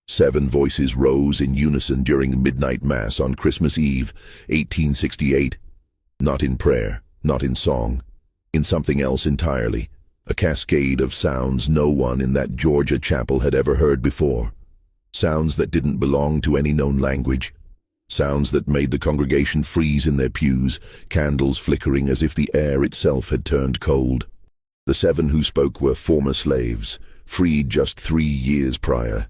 7 voices rose in unison during midnight mass on Christmas Eve, 1868. Not in prayer, not in song, in something else entirely. A cascade of sounds no one in that Georgia chapel had ever heard before. Sounds that didn't belong to any known language. Sounds that made the congregation freeze in their pews, candles flickering as if the air itself had turned cold. The 7 who spoke were former slaves, freed just 3 years prior.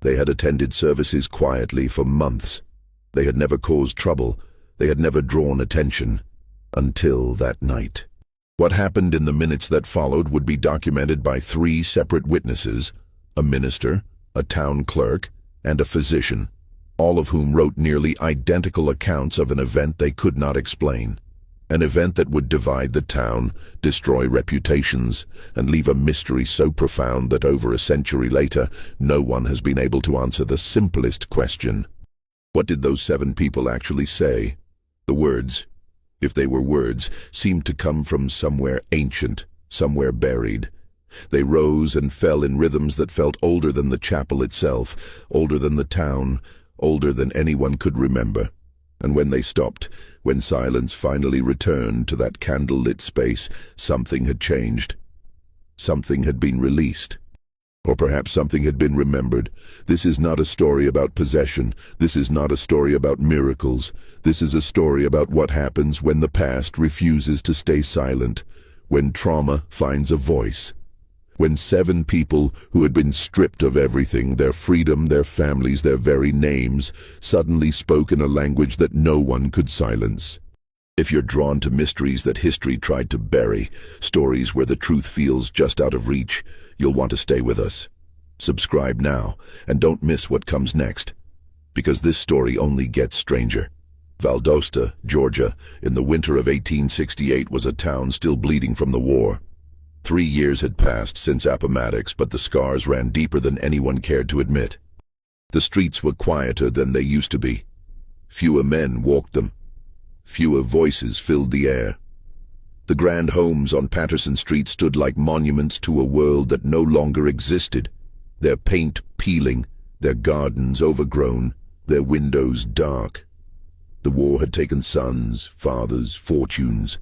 They had attended services quietly for months. They had never caused trouble. They had never drawn attention. Until that night. What happened in the minutes that followed would be documented by 3 separate witnesses, a minister, a town clerk, and a physician, all of whom wrote nearly identical accounts of an event they could not explain. An event that would divide the town, destroy reputations, and leave a mystery so profound that over a century later, no one has been able to answer the simplest question. What did those 7 people actually say? The words, if they were words, seemed to come from somewhere ancient, somewhere buried. They rose and fell in rhythms that felt older than the chapel itself, older than the town, older than anyone could remember. And when they stopped, when silence finally returned to that candle-lit space, something had changed. Something had been released. Or perhaps something had been remembered. This is not a story about possession. This is not a story about miracles. This is a story about what happens when the past refuses to stay silent, when trauma finds a voice. When 7 people who had been stripped of everything, their freedom, their families, their very names, suddenly spoke in a language that no one could silence. If you're drawn to mysteries that history tried to bury, stories where the truth feels just out of reach, you'll want to stay with us. Subscribe now, and don't miss what comes next. Because this story only gets stranger. Valdosta, Georgia, in the winter of 1868 was a town still bleeding from the war. 3 years had passed since Appomattox, but the scars ran deeper than anyone cared to admit. The streets were quieter than they used to be. Fewer men walked them. Fewer voices filled the air. The grand homes on Patterson Street stood like monuments to a world that no longer existed, their paint peeling, their gardens overgrown, their windows dark. The war had taken sons, fathers, fortunes.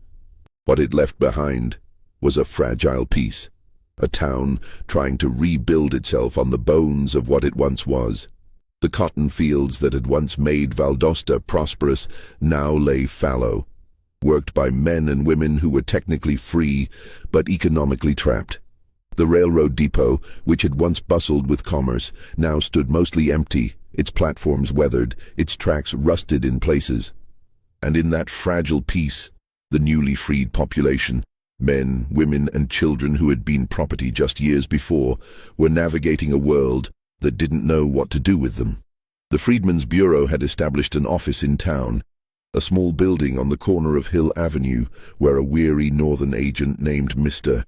What it left behind was a fragile peace, a town trying to rebuild itself on the bones of what it once was. The cotton fields that had once made Valdosta prosperous now lay fallow, worked by men and women who were technically free but economically trapped. The railroad depot, which had once bustled with commerce, now stood mostly empty, its platforms weathered, its tracks rusted in places. And in that fragile peace, the newly freed population, men, women, and children who had been property just years before, were navigating a world that didn't know what to do with them. The Freedmen's Bureau had established an office in town, a small building on the corner of Hill Avenue, where a weary northern agent named Mr.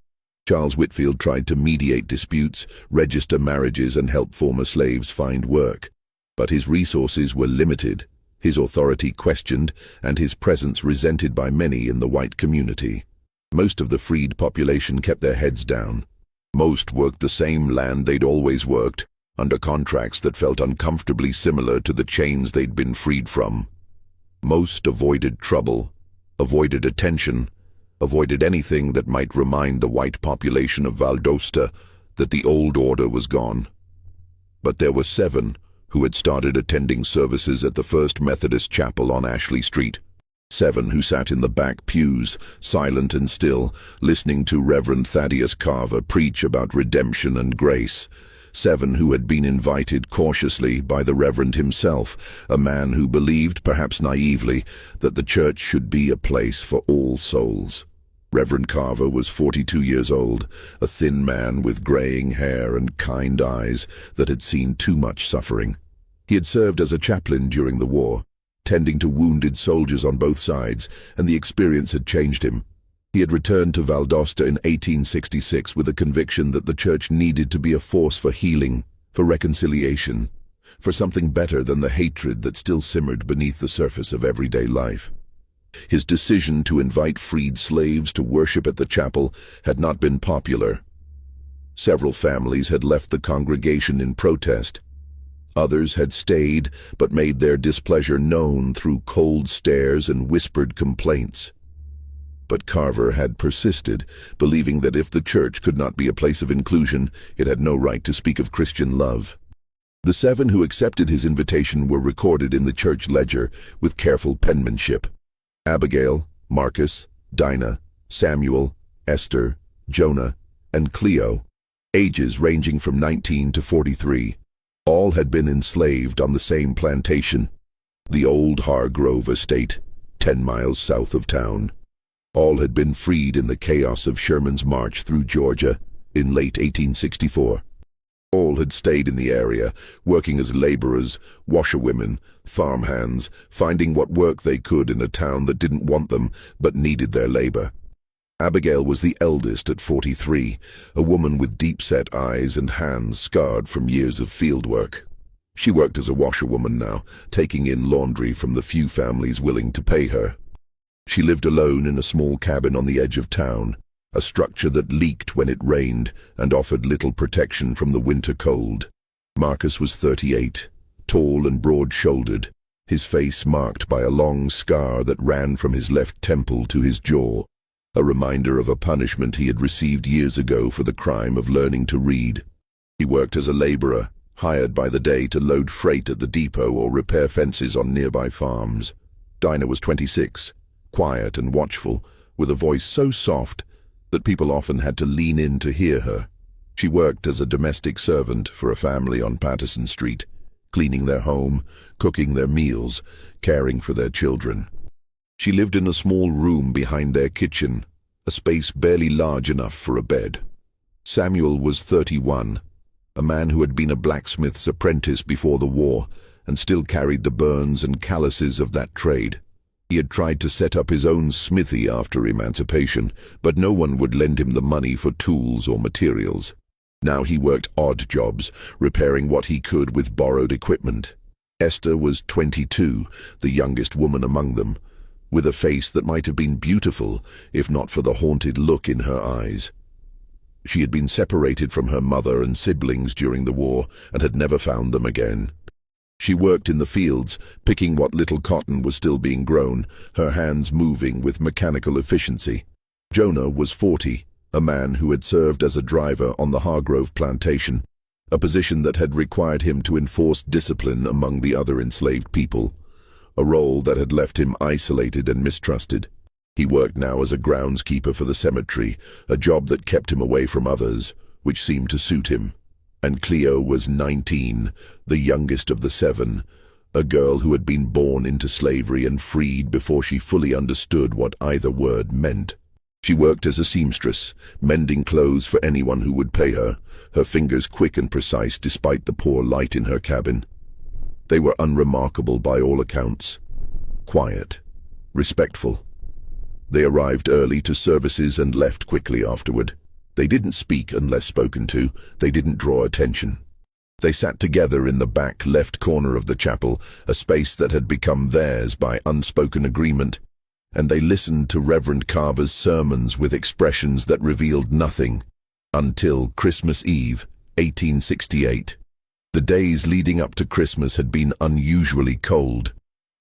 Charles Whitfield tried to mediate disputes, register marriages, and help former slaves find work. But his resources were limited, his authority questioned, and his presence resented by many in the white community. Most of the freed population kept their heads down. Most worked the same land they'd always worked, under contracts that felt uncomfortably similar to the chains they'd been freed from. Most avoided trouble, avoided attention, avoided anything that might remind the white population of Valdosta that the old order was gone. But there were 7 who had started attending services at the First Methodist Chapel on Ashley Street. 7 who sat in the back pews, silent and still, listening to Reverend Thaddeus Carver preach about redemption and grace. 7 who had been invited cautiously by the Reverend himself, a man who believed, perhaps naively, that the church should be a place for all souls. Reverend Carver was 42 years old, a thin man with graying hair and kind eyes that had seen too much suffering. He had served as a chaplain during the war, tending to wounded soldiers on both sides, and the experience had changed him. He had returned to Valdosta in 1866 with a conviction that the church needed to be a force for healing, for reconciliation, for something better than the hatred that still simmered beneath the surface of everyday life. His decision to invite freed slaves to worship at the chapel had not been popular. Several families had left the congregation in protest. Others had stayed, but made their displeasure known through cold stares and whispered complaints. But Carver had persisted, believing that if the church could not be a place of inclusion, it had no right to speak of Christian love. The 7 who accepted his invitation were recorded in the church ledger with careful penmanship: Abigail, Marcus, Dinah, Samuel, Esther, Jonah, and Cleo, ages ranging from 19 to 43. All had been enslaved on the same plantation, the old Hargrove estate, 10 miles south of town. All had been freed in the chaos of Sherman's march through Georgia in late 1864. All had stayed in the area, working as laborers, washerwomen, farmhands, finding what work they could in a town that didn't want them but needed their labor. Abigail was the eldest at 43, a woman with deep-set eyes and hands scarred from years of field work. She worked as a washerwoman now, taking in laundry from the few families willing to pay her. She lived alone in a small cabin on the edge of town, a structure that leaked when it rained and offered little protection from the winter cold. Marcus was 38, tall and broad-shouldered, his face marked by a long scar that ran from his left temple to his jaw, a reminder of a punishment he had received years ago for the crime of learning to read. He worked as a laborer, hired by the day to load freight at the depot or repair fences on nearby farms. Dinah was 26, quiet and watchful, with a voice so soft that people often had to lean in to hear her. She worked as a domestic servant for a family on Patterson Street, cleaning their home, cooking their meals, caring for their children. She lived in a small room behind their kitchen, a space barely large enough for a bed. Samuel was 31, a man who had been a blacksmith's apprentice before the war and still carried the burns and calluses of that trade. He had tried to set up his own smithy after emancipation, but no one would lend him the money for tools or materials. Now he worked odd jobs, repairing what he could with borrowed equipment. Esther was 22, the youngest woman among them, with a face that might have been beautiful if not for the haunted look in her eyes. She had been separated from her mother and siblings during the war and had never found them again. She worked in the fields, picking what little cotton was still being grown, her hands moving with mechanical efficiency. Jonah was 40, a man who had served as a driver on the Hargrove plantation, a position that had required him to enforce discipline among the other enslaved people, a role that had left him isolated and mistrusted. He worked now as a groundskeeper for the cemetery, a job that kept him away from others, which seemed to suit him. And Cleo was 19, the youngest of the 7, a girl who had been born into slavery and freed before she fully understood what either word meant. She worked as a seamstress, mending clothes for anyone who would pay her, her fingers quick and precise despite the poor light in her cabin. They were unremarkable by all accounts. Quiet, respectful. They arrived early to services and left quickly afterward. They didn't speak unless spoken to. They didn't draw attention. They sat together in the back left corner of the chapel, a space that had become theirs by unspoken agreement, and they listened to Reverend Carver's sermons with expressions that revealed nothing until Christmas Eve, 1868. The days leading up to Christmas had been unusually cold.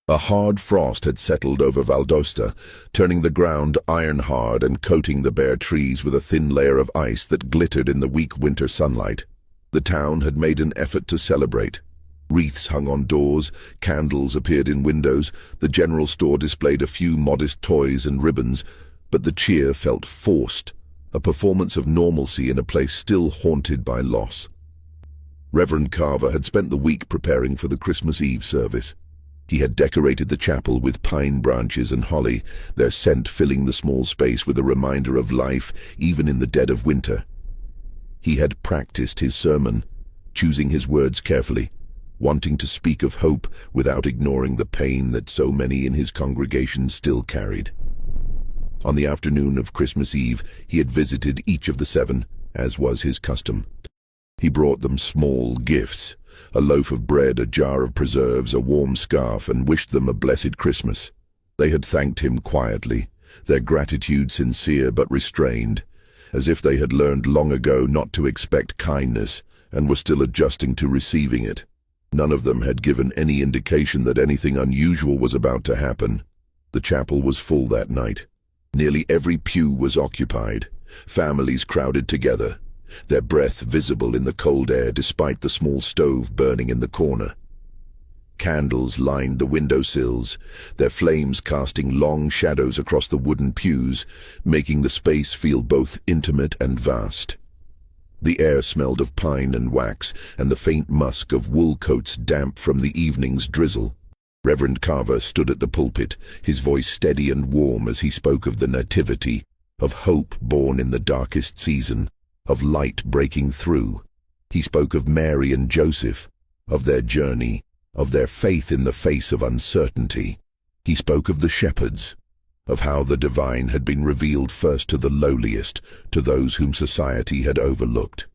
A hard frost had settled over Valdosta, turning the ground iron-hard and coating the bare trees with a thin layer of ice that glittered in the weak winter sunlight. The town had made an effort to celebrate. Wreaths hung on doors, candles appeared in windows, the general store displayed a few modest toys and ribbons, but the cheer felt forced, a performance of normalcy in a place still haunted by loss. Reverend Carver had spent the week preparing for the Christmas Eve service. He had decorated the chapel with pine branches and holly, their scent filling the small space with a reminder of life even in the dead of winter. He had practiced his sermon, choosing his words carefully, wanting to speak of hope without ignoring the pain that so many in his congregation still carried. On the afternoon of Christmas Eve, he had visited each of the 7, as was his custom. He brought them small gifts, a loaf of bread, a jar of preserves, a warm scarf, and wished them a blessed Christmas. They had thanked him quietly, their gratitude sincere but restrained, as if they had learned long ago not to expect kindness and were still adjusting to receiving it. None of them had given any indication that anything unusual was about to happen. The chapel was full that night. Nearly every pew was occupied. Families crowded together, their breath visible in the cold air despite the small stove burning in the corner. Candles lined the windowsills, their flames casting long shadows across the wooden pews, making the space feel both intimate and vast. The air smelled of pine and wax, and the faint musk of wool coats damp from the evening's drizzle. Reverend Carver stood at the pulpit, his voice steady and warm as he spoke of the nativity, of hope born in the darkest season, of light breaking through. He spoke of Mary and Joseph, of their journey, of their faith in the face of uncertainty. He spoke of the shepherds, of how the divine had been revealed first to the lowliest, to those whom society had overlooked.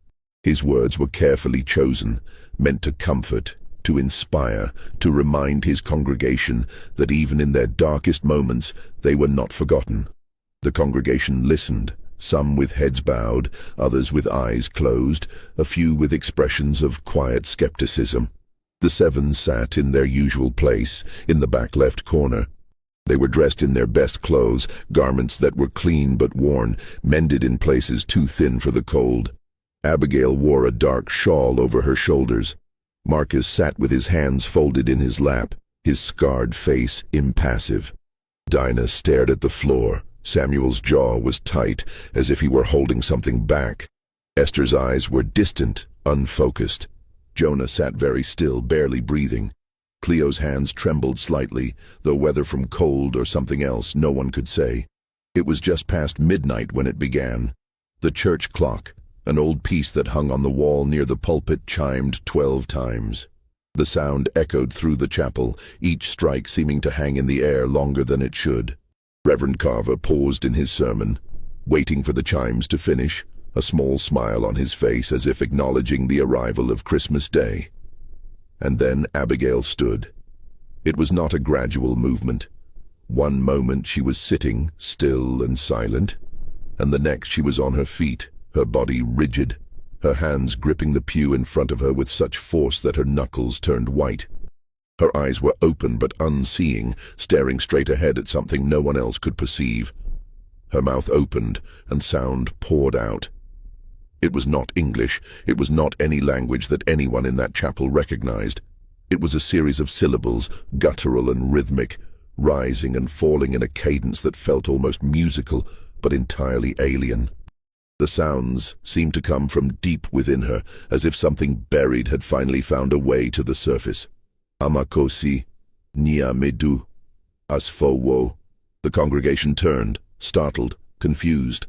His words were carefully chosen, meant to comfort, to inspire, to remind his congregation that even in their darkest moments they were not forgotten. The congregation listened, some with heads bowed, others with eyes closed, a few with expressions of quiet skepticism. The seven sat in their usual place, in the back left corner. They were dressed in their best clothes, garments that were clean but worn, mended in places too thin for the cold. Abigail wore a dark shawl over her shoulders. Marcus sat with his hands folded in his lap, his scarred face impassive. Dinah stared at the floor. Samuel's jaw was tight, as if he were holding something back. Esther's eyes were distant, unfocused. Jonah sat very still, barely breathing. Cleo's hands trembled slightly, though whether from cold or something else no one could say. It was just past midnight when it began. The church clock, an old piece that hung on the wall near the pulpit, chimed 12 times. The sound echoed through the chapel, each strike seeming to hang in the air longer than it should. Reverend Carver paused in his sermon, waiting for the chimes to finish, a small smile on his face as if acknowledging the arrival of Christmas Day. And then Abigail stood. It was not a gradual movement. One moment she was sitting, still and silent, and the next she was on her feet, her body rigid, her hands gripping the pew in front of her with such force that her knuckles turned white. Her eyes were open but unseeing, staring straight ahead at something no one else could perceive. Her mouth opened, and sound poured out. It was not English, it was not any language that anyone in that chapel recognized. It was a series of syllables, guttural and rhythmic, rising and falling in a cadence that felt almost musical, but entirely alien. The sounds seemed to come from deep within her, as if something buried had finally found a way to the surface. Amakosi, Niamedu, Asfowo. The congregation turned, startled, confused.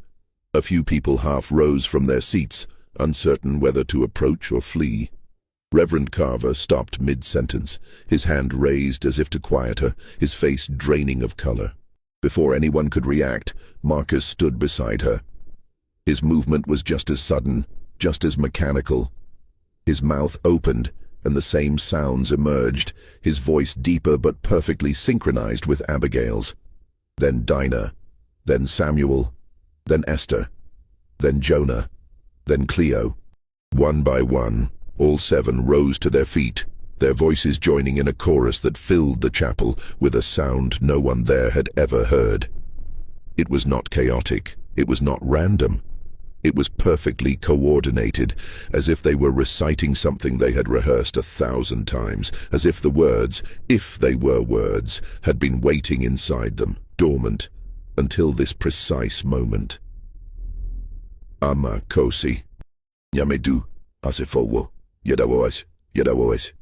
A few people half rose from their seats, uncertain whether to approach or flee. Reverend Carver stopped mid-sentence, his hand raised as if to quiet her, his face draining of color. Before anyone could react, Marcus stood beside her. His movement was just as sudden, just as mechanical. His mouth opened, and the same sounds emerged, his voice deeper but perfectly synchronized with Abigail's. Then Dinah, then Samuel, then Esther, then Jonah, then Cleo. One by one, all seven rose to their feet, their voices joining in a chorus that filled the chapel with a sound no one there had ever heard. It was not chaotic, it was not random. It was perfectly coordinated, as if they were reciting something they had rehearsed 1,000 times, as if the words, if they were words, had been waiting inside them, dormant, until this precise moment. Amakosi, Nyamedu, Asifowo, Yadawoes.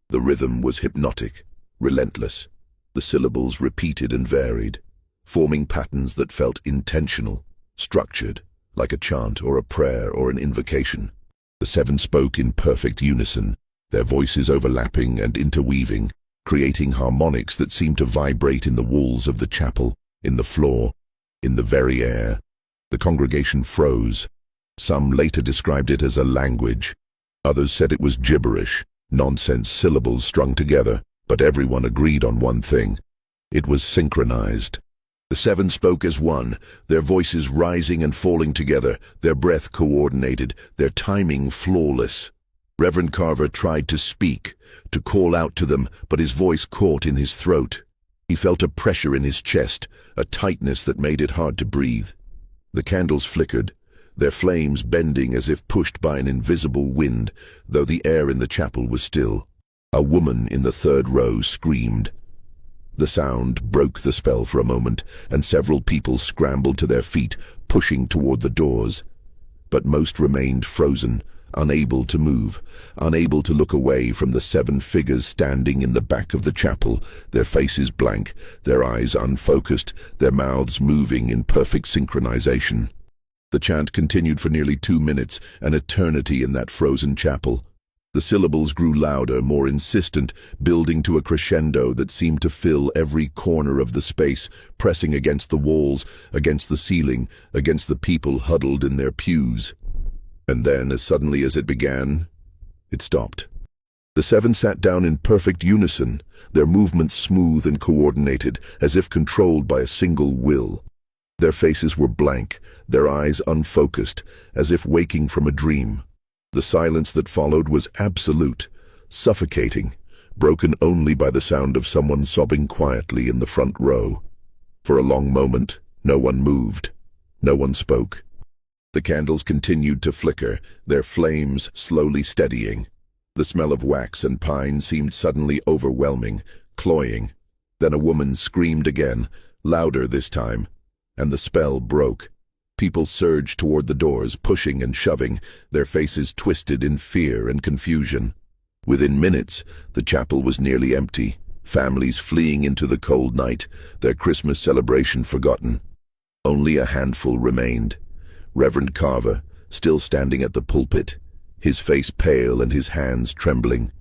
The rhythm was hypnotic, relentless. The syllables repeated and varied, forming patterns that felt intentional, structured, like a chant or a prayer or an invocation. The seven spoke in perfect unison, their voices overlapping and interweaving, creating harmonics that seemed to vibrate in the walls of the chapel, in the floor, in the very air. The congregation froze. Some later described it as a language. Others said it was gibberish, nonsense syllables strung together, but everyone agreed on one thing. It was synchronized. The seven spoke as one, their voices rising and falling together, their breath coordinated, their timing flawless. Reverend Carver tried to speak, to call out to them, but his voice caught in his throat. He felt a pressure in his chest, a tightness that made it hard to breathe. The candles flickered, their flames bending as if pushed by an invisible wind, though the air in the chapel was still. A woman in the third row screamed. The sound broke the spell for a moment, and several people scrambled to their feet, pushing toward the doors. But most remained frozen, unable to move, unable to look away from the 7 figures standing in the back of the chapel, their faces blank, their eyes unfocused, their mouths moving in perfect synchronization. The chant continued for nearly 2 minutes, an eternity in that frozen chapel. The syllables grew louder, more insistent, building to a crescendo that seemed to fill every corner of the space, pressing against the walls, against the ceiling, against the people huddled in their pews. And then, as suddenly as it began, it stopped. The 7 sat down in perfect unison, their movements smooth and coordinated, as if controlled by a single will. Their faces were blank, their eyes unfocused, as if waking from a dream. The silence that followed was absolute, suffocating, broken only by the sound of someone sobbing quietly in the front row. For a long moment, no one moved, no one spoke. The candles continued to flicker, their flames slowly steadying. The smell of wax and pine seemed suddenly overwhelming, cloying. Then a woman screamed again, louder this time, and the spell broke. People surged toward the doors, pushing and shoving, their faces twisted in fear and confusion. Within minutes, the chapel was nearly empty, families fleeing into the cold night, their Christmas celebration forgotten. Only a handful remained. Reverend Carver, still standing at the pulpit, his face pale and his hands trembling.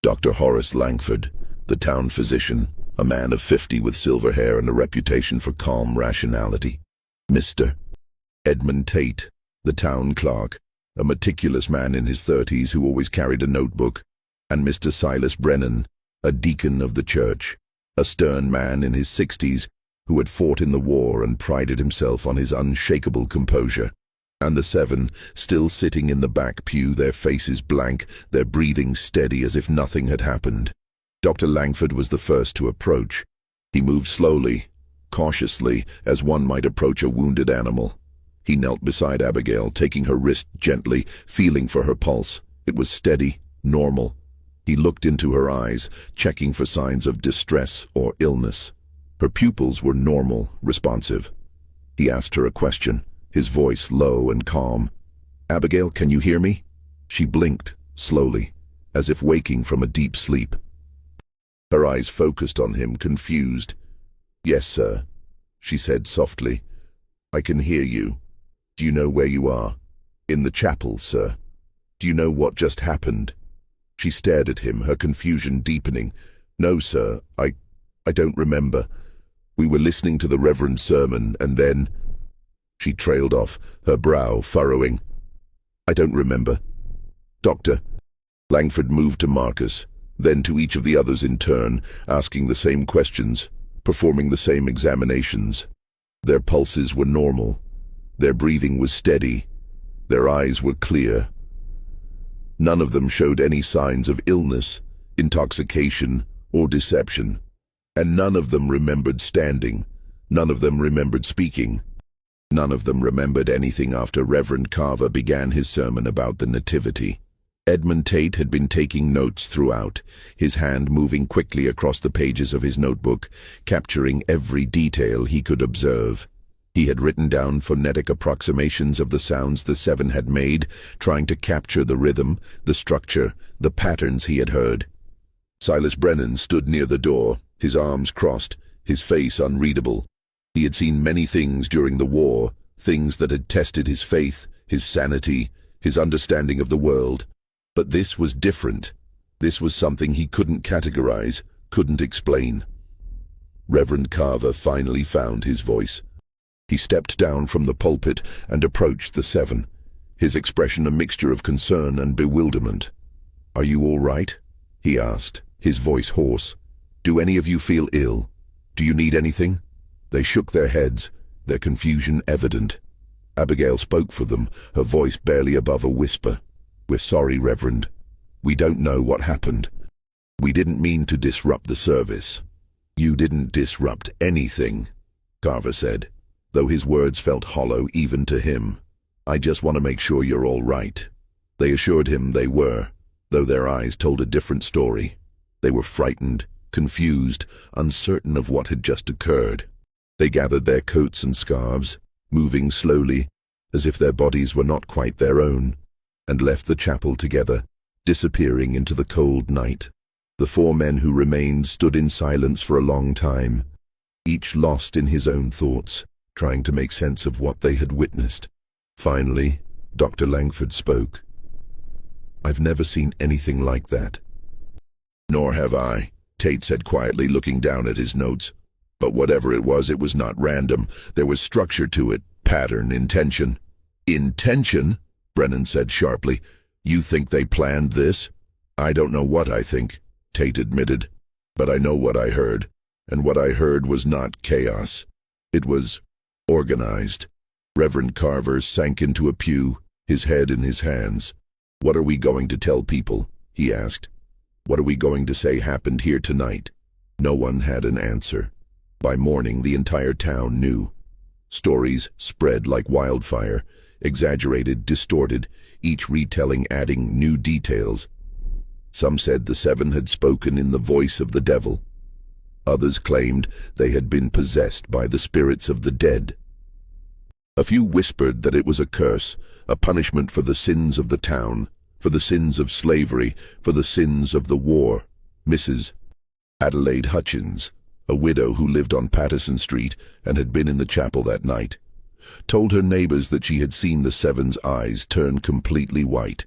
Dr. Horace Langford, the town physician, a man of 50 with silver hair and a reputation for calm rationality. Mr. Edmund Tate, the town clerk, a meticulous man in his 30s who always carried a notebook, and Mr. Silas Brennan, a deacon of the church, a stern man in his 60s who had fought in the war and prided himself on his unshakable composure. And the 7, still sitting in the back pew, their faces blank, their breathing steady as if nothing had happened. Dr. Langford was the first to approach. He moved slowly, cautiously, as one might approach a wounded animal. He knelt beside Abigail, taking her wrist gently, feeling for her pulse. It was steady, normal. He looked into her eyes, checking for signs of distress or illness. Her pupils were normal, responsive. He asked her a question, his voice low and calm. "Abigail, can you hear me?" She blinked, slowly, as if waking from a deep sleep. Her eyes focused on him, confused. "Yes, sir," she said softly. "I can hear you. Do you know where you are?" "In the chapel, sir." "Do you know what just happened?" She stared at him, her confusion deepening. "No, sir, I don't remember. We were listening to the Reverend's sermon, and then—" She trailed off, her brow furrowing. "I don't remember." "Doctor." Langford moved to Marcus, then to each of the others in turn, asking the same questions, performing the same examinations. Their pulses were normal. Their breathing was steady. Their eyes were clear. None of them showed any signs of illness, intoxication, or deception. And none of them remembered standing. None of them remembered speaking. None of them remembered anything after Reverend Carver began his sermon about the Nativity. Edmund Tate had been taking notes throughout, his hand moving quickly across the pages of his notebook, capturing every detail he could observe. He had written down phonetic approximations of the sounds the 7 had made, trying to capture the rhythm, the structure, the patterns he had heard. Silas Brennan stood near the door, his arms crossed, his face unreadable. He had seen many things during the war, things that had tested his faith, his sanity, his understanding of the world. But this was different. This was something he couldn't categorize, couldn't explain. Reverend Carver finally found his voice. He stepped down from the pulpit and approached the 7, his expression a mixture of concern and bewilderment. "Are you all right?" he asked, his voice hoarse. "Do any of you feel ill? Do you need anything?" They shook their heads, their confusion evident. Abigail spoke for them, her voice barely above a whisper. "We're sorry, Reverend. We don't know what happened. We didn't mean to disrupt the service. You didn't disrupt anything, Carver said, though his words felt hollow even to him. I just want to make sure you're all right. They assured him they were, though their eyes told a different story. They were frightened, confused, uncertain of what had just occurred. They gathered their coats and scarves, moving slowly, as if their bodies were not quite their own, and left the chapel together, disappearing into the cold night. The four men who remained stood in silence for a long time, each lost in his own thoughts, trying to make sense of what they had witnessed. Finally, Dr. Langford spoke. I've never seen anything like that. Nor have I, Tate said quietly, looking down at his notes. But whatever it was not random. There was structure to it, pattern, intention. Intention? Brennan said sharply. You think they planned this? I don't know what I think, Tate admitted. But I know what I heard. And what I heard was not chaos. It was organized. Reverend Carver sank into a pew, his head in his hands. What are we going to tell people? He asked. What are we going to say happened here tonight? No one had an answer. By morning, the entire town knew. Stories spread like wildfire, exaggerated, distorted, each retelling adding new details. Some said the seven had spoken in the voice of the devil. Others claimed they had been possessed by the spirits of the dead. A few whispered that it was a curse, a punishment for the sins of the town, for the sins of slavery, for the sins of the war. Mrs. Adelaide Hutchins, a widow who lived on Patterson Street and had been in the chapel that night, told her neighbors that she had seen the seven's eyes turn completely white,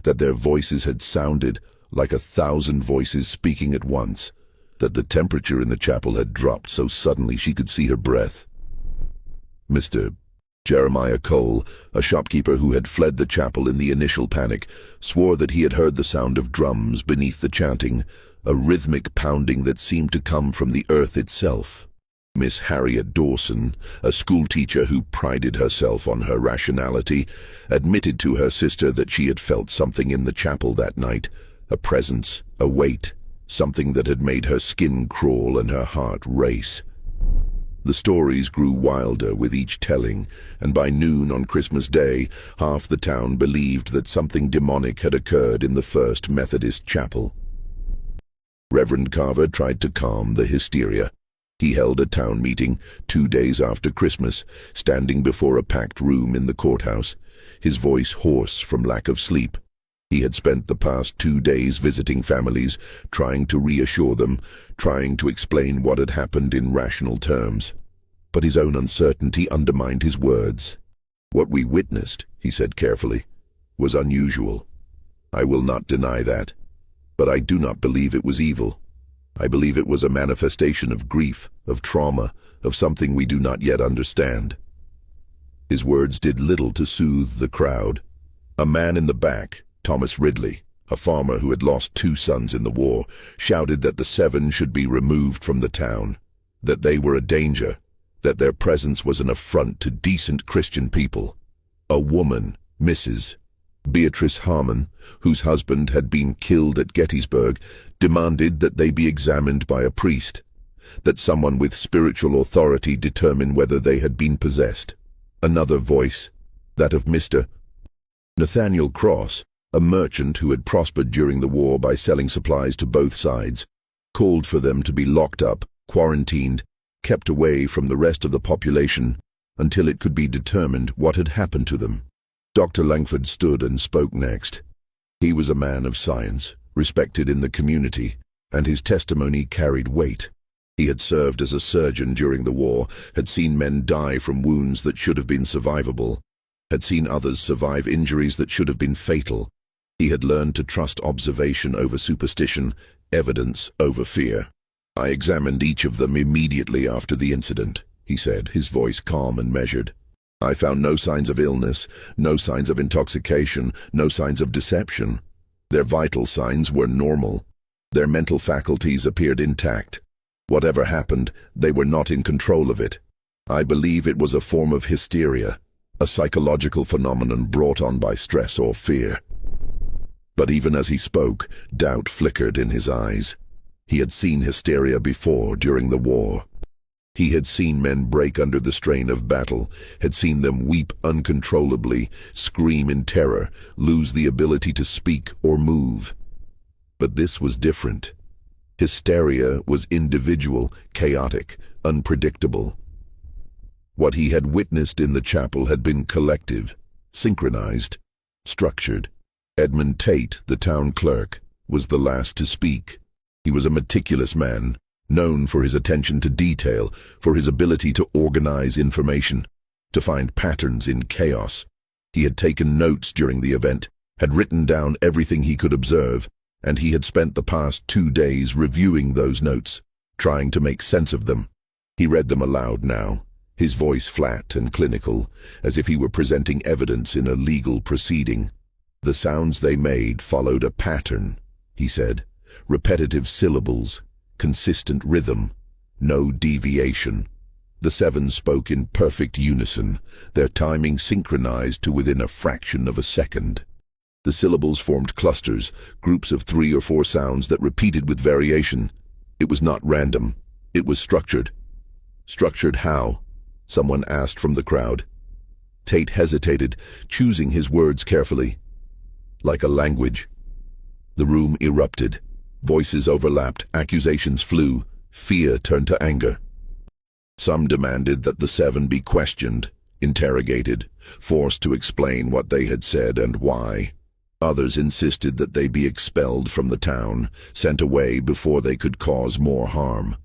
that their voices had sounded like 1,000 voices speaking at once, that the temperature in the chapel had dropped so suddenly she could see her breath. Mr. Jeremiah Cole, a shopkeeper who had fled the chapel in the initial panic, swore that he had heard the sound of drums beneath the chanting, a rhythmic pounding that seemed to come from the earth itself. Miss Harriet Dawson, a schoolteacher who prided herself on her rationality, admitted to her sister that she had felt something in the chapel that night, a presence, a weight, something that had made her skin crawl and her heart race. The stories grew wilder with each telling, and by noon on Christmas Day, half the town believed that something demonic had occurred in the First Methodist Chapel. Reverend Carver tried to calm the hysteria. He held a town meeting 2 days after Christmas, standing before a packed room in the courthouse, his voice hoarse from lack of sleep. He had spent the past 2 days visiting families, trying to reassure them, trying to explain what had happened in rational terms. But his own uncertainty undermined his words. What we witnessed, he said carefully, was unusual. I will not deny that. But I do not believe it was evil. I believe it was a manifestation of grief, of trauma, of something we do not yet understand. His words did little to soothe the crowd. A man in the back, Thomas Ridley, a farmer who had lost 2 sons in the war, shouted that the 7 should be removed from the town, that they were a danger, that their presence was an affront to decent Christian people. A woman, Mrs. Beatrice Harmon, whose husband had been killed at Gettysburg, demanded that they be examined by a priest, that someone with spiritual authority determine whether they had been possessed. Another voice, that of Mr. Nathaniel Cross, a merchant who had prospered during the war by selling supplies to both sides, called for them to be locked up, quarantined, kept away from the rest of the population until it could be determined what had happened to them. Dr. Langford stood and spoke next. He was a man of science, respected in the community, and his testimony carried weight. He had served as a surgeon during the war, had seen men die from wounds that should have been survivable, had seen others survive injuries that should have been fatal. He had learned to trust observation over superstition, evidence over fear. I examined each of them immediately after the incident, he said, his voice calm and measured. I found no signs of illness, no signs of intoxication, no signs of deception. Their vital signs were normal. Their mental faculties appeared intact. Whatever happened, they were not in control of it. I believe it was a form of hysteria, a psychological phenomenon brought on by stress or fear. But even as he spoke, doubt flickered in his eyes. He had seen hysteria before during the war. He had seen men break under the strain of battle, had seen them weep uncontrollably, scream in terror, lose the ability to speak or move. But this was different. Hysteria was individual, chaotic, unpredictable. What he had witnessed in the chapel had been collective, synchronized, structured. Edmund Tate, the town clerk, was the last to speak. He was a meticulous man, known for his attention to detail, for his ability to organize information, to find patterns in chaos. He had taken notes during the event, had written down everything he could observe, and he had spent the past 2 days reviewing those notes, trying to make sense of them. He read them aloud now, his voice flat and clinical, as if he were presenting evidence in a legal proceeding. The sounds they made followed a pattern, he said. Repetitive syllables, consistent rhythm, no deviation. The 7 spoke in perfect unison, their timing synchronized to within a fraction of a second. The syllables formed clusters, groups of 3 or 4 sounds that repeated with variation. It was not random. It was structured. Structured how? Someone asked from the crowd. Tate hesitated, choosing his words carefully. Like a language. The room erupted. Voices overlapped, accusations flew, fear turned to anger. Some demanded that the 7 be questioned, interrogated, forced to explain what they had said and why. Others insisted that they be expelled from the town, sent away before they could cause more harm.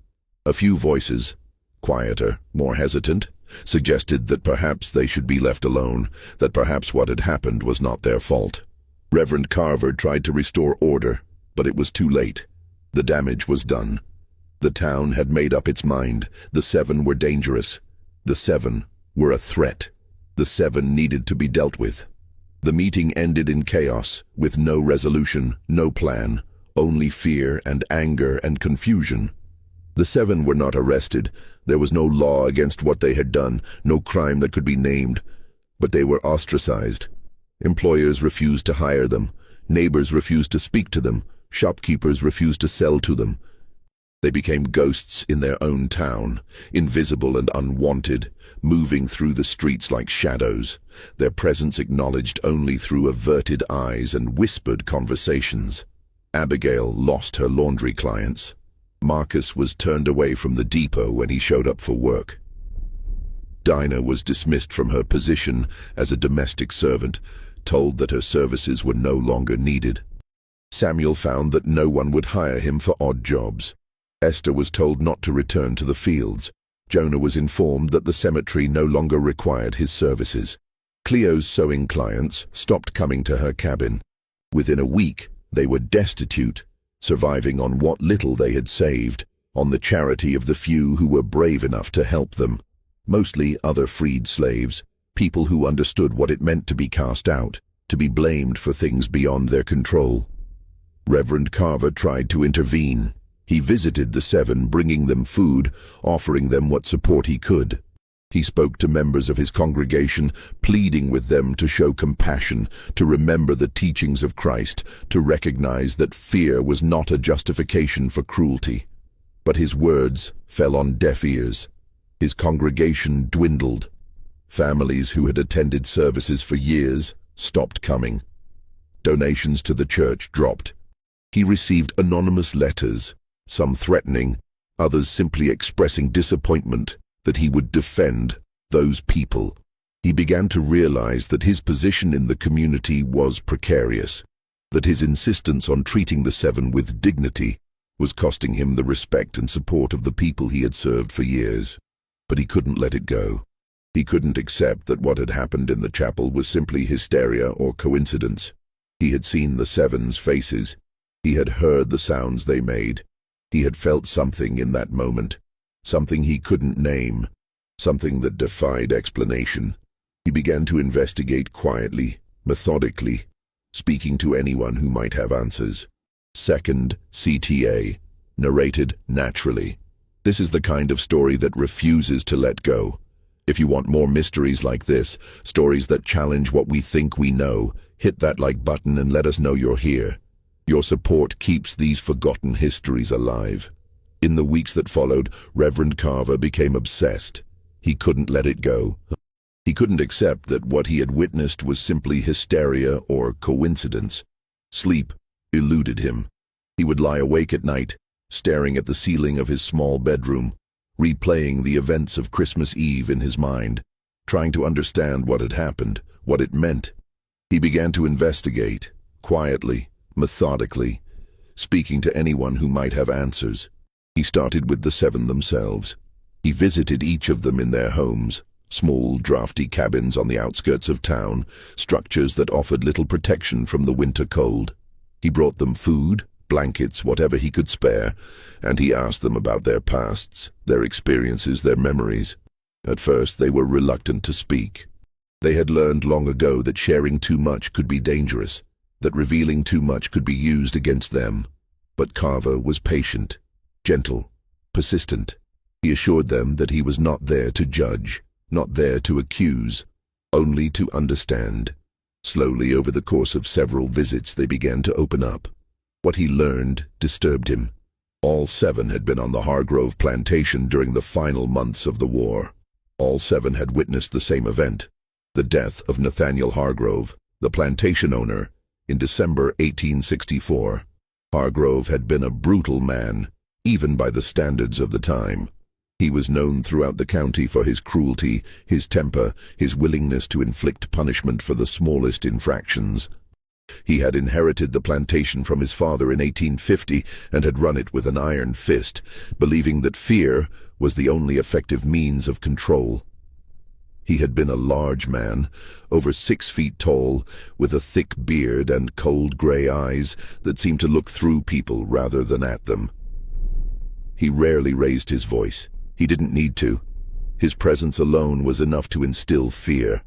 A few voices, quieter, more hesitant, suggested that perhaps they should be left alone, that perhaps what had happened was not their fault. Reverend Carver tried to restore order, but it was too late. The damage was done. The town had made up its mind. The 7 were dangerous. The 7 were a threat. The 7 needed to be dealt with. The meeting ended in chaos, with no resolution, no plan, only fear and anger and confusion. The 7 were not arrested. There was no law against what they had done, no crime that could be named. But they were ostracized. Employers refused to hire them. Neighbors refused to speak to them. Shopkeepers refused to sell to them. They became ghosts in their own town, invisible and unwanted, moving through the streets like shadows, their presence acknowledged only through averted eyes and whispered conversations. Abigail lost her laundry clients. Marcus was turned away from the depot when he showed up for work. Dinah was dismissed from her position as a domestic servant, told that her services were no longer needed. Samuel found that no one would hire him for odd jobs. Esther was told not to return to the fields. Jonah was informed that the cemetery no longer required his services. Cleo's sewing clients stopped coming to her cabin. Within a week, they were destitute, surviving on what little they had saved, on the charity of the few who were brave enough to help them. Mostly other freed slaves, people who understood what it meant to be cast out, to be blamed for things beyond their control. Reverend Carver tried to intervene. He visited the 7, bringing them food, offering them what support he could. He spoke to members of his congregation, pleading with them to show compassion, to remember the teachings of Christ, to recognize that fear was not a justification for cruelty. But his words fell on deaf ears. His congregation dwindled. Families who had attended services for years stopped coming. Donations to the church dropped. He received anonymous letters, some threatening, others simply expressing disappointment that he would defend those people. He began to realize that his position in the community was precarious, that his insistence on treating the 7 with dignity was costing him the respect and support of the people he had served for years. But he couldn't let it go. He couldn't accept that what had happened in the chapel was simply hysteria or coincidence. He had seen the 7's faces. He had heard the sounds they made. He had felt something in that moment, something he couldn't name, something that defied explanation. He began to investigate quietly, methodically, speaking to anyone who might have answers. Second CTA, narrated naturally. This is the kind of story that refuses to let go. If you want more mysteries like this, stories that challenge what we think we know, Hit that like button and let us know you're here. Your support keeps these forgotten histories alive. In the weeks that followed, Reverend Carver became obsessed. He couldn't let it go. He couldn't accept that what he had witnessed was simply hysteria or coincidence. Sleep eluded him. He would lie awake at night, staring at the ceiling of his small bedroom, replaying the events of Christmas Eve in his mind, trying to understand what had happened, what it meant. He began to investigate, quietly, methodically, speaking to anyone who might have answers. He started with the seven themselves. He visited each of them in their homes, small, drafty cabins on the outskirts of town, structures that offered little protection from the winter cold. He brought them food, blankets, whatever he could spare, and he asked them about their pasts, their experiences, their memories. At first, they were reluctant to speak. They had learned long ago that sharing too much could be dangerous, that revealing too much could be used against them. But Carver was patient, gentle, persistent. He assured them that he was not there to judge, not there to accuse, only to understand. Slowly, over the course of several visits, they began to open up. What he learned disturbed him. All seven had been on the Hargrove plantation during the final months of the war. All seven had witnessed the same event, the death of Nathaniel Hargrove, the plantation owner, in December 1864. Hargrove had been a brutal man, even by the standards of the time. He was known throughout the county for his cruelty, his temper, his willingness to inflict punishment for the smallest infractions. He had inherited the plantation from his father in 1850 and had run it with an iron fist, believing that fear was the only effective means of control. He had been a large man, over 6 feet tall, with a thick beard and cold gray eyes that seemed to look through people rather than at them. He rarely raised his voice. He didn't need to. His presence alone was enough to instill fear.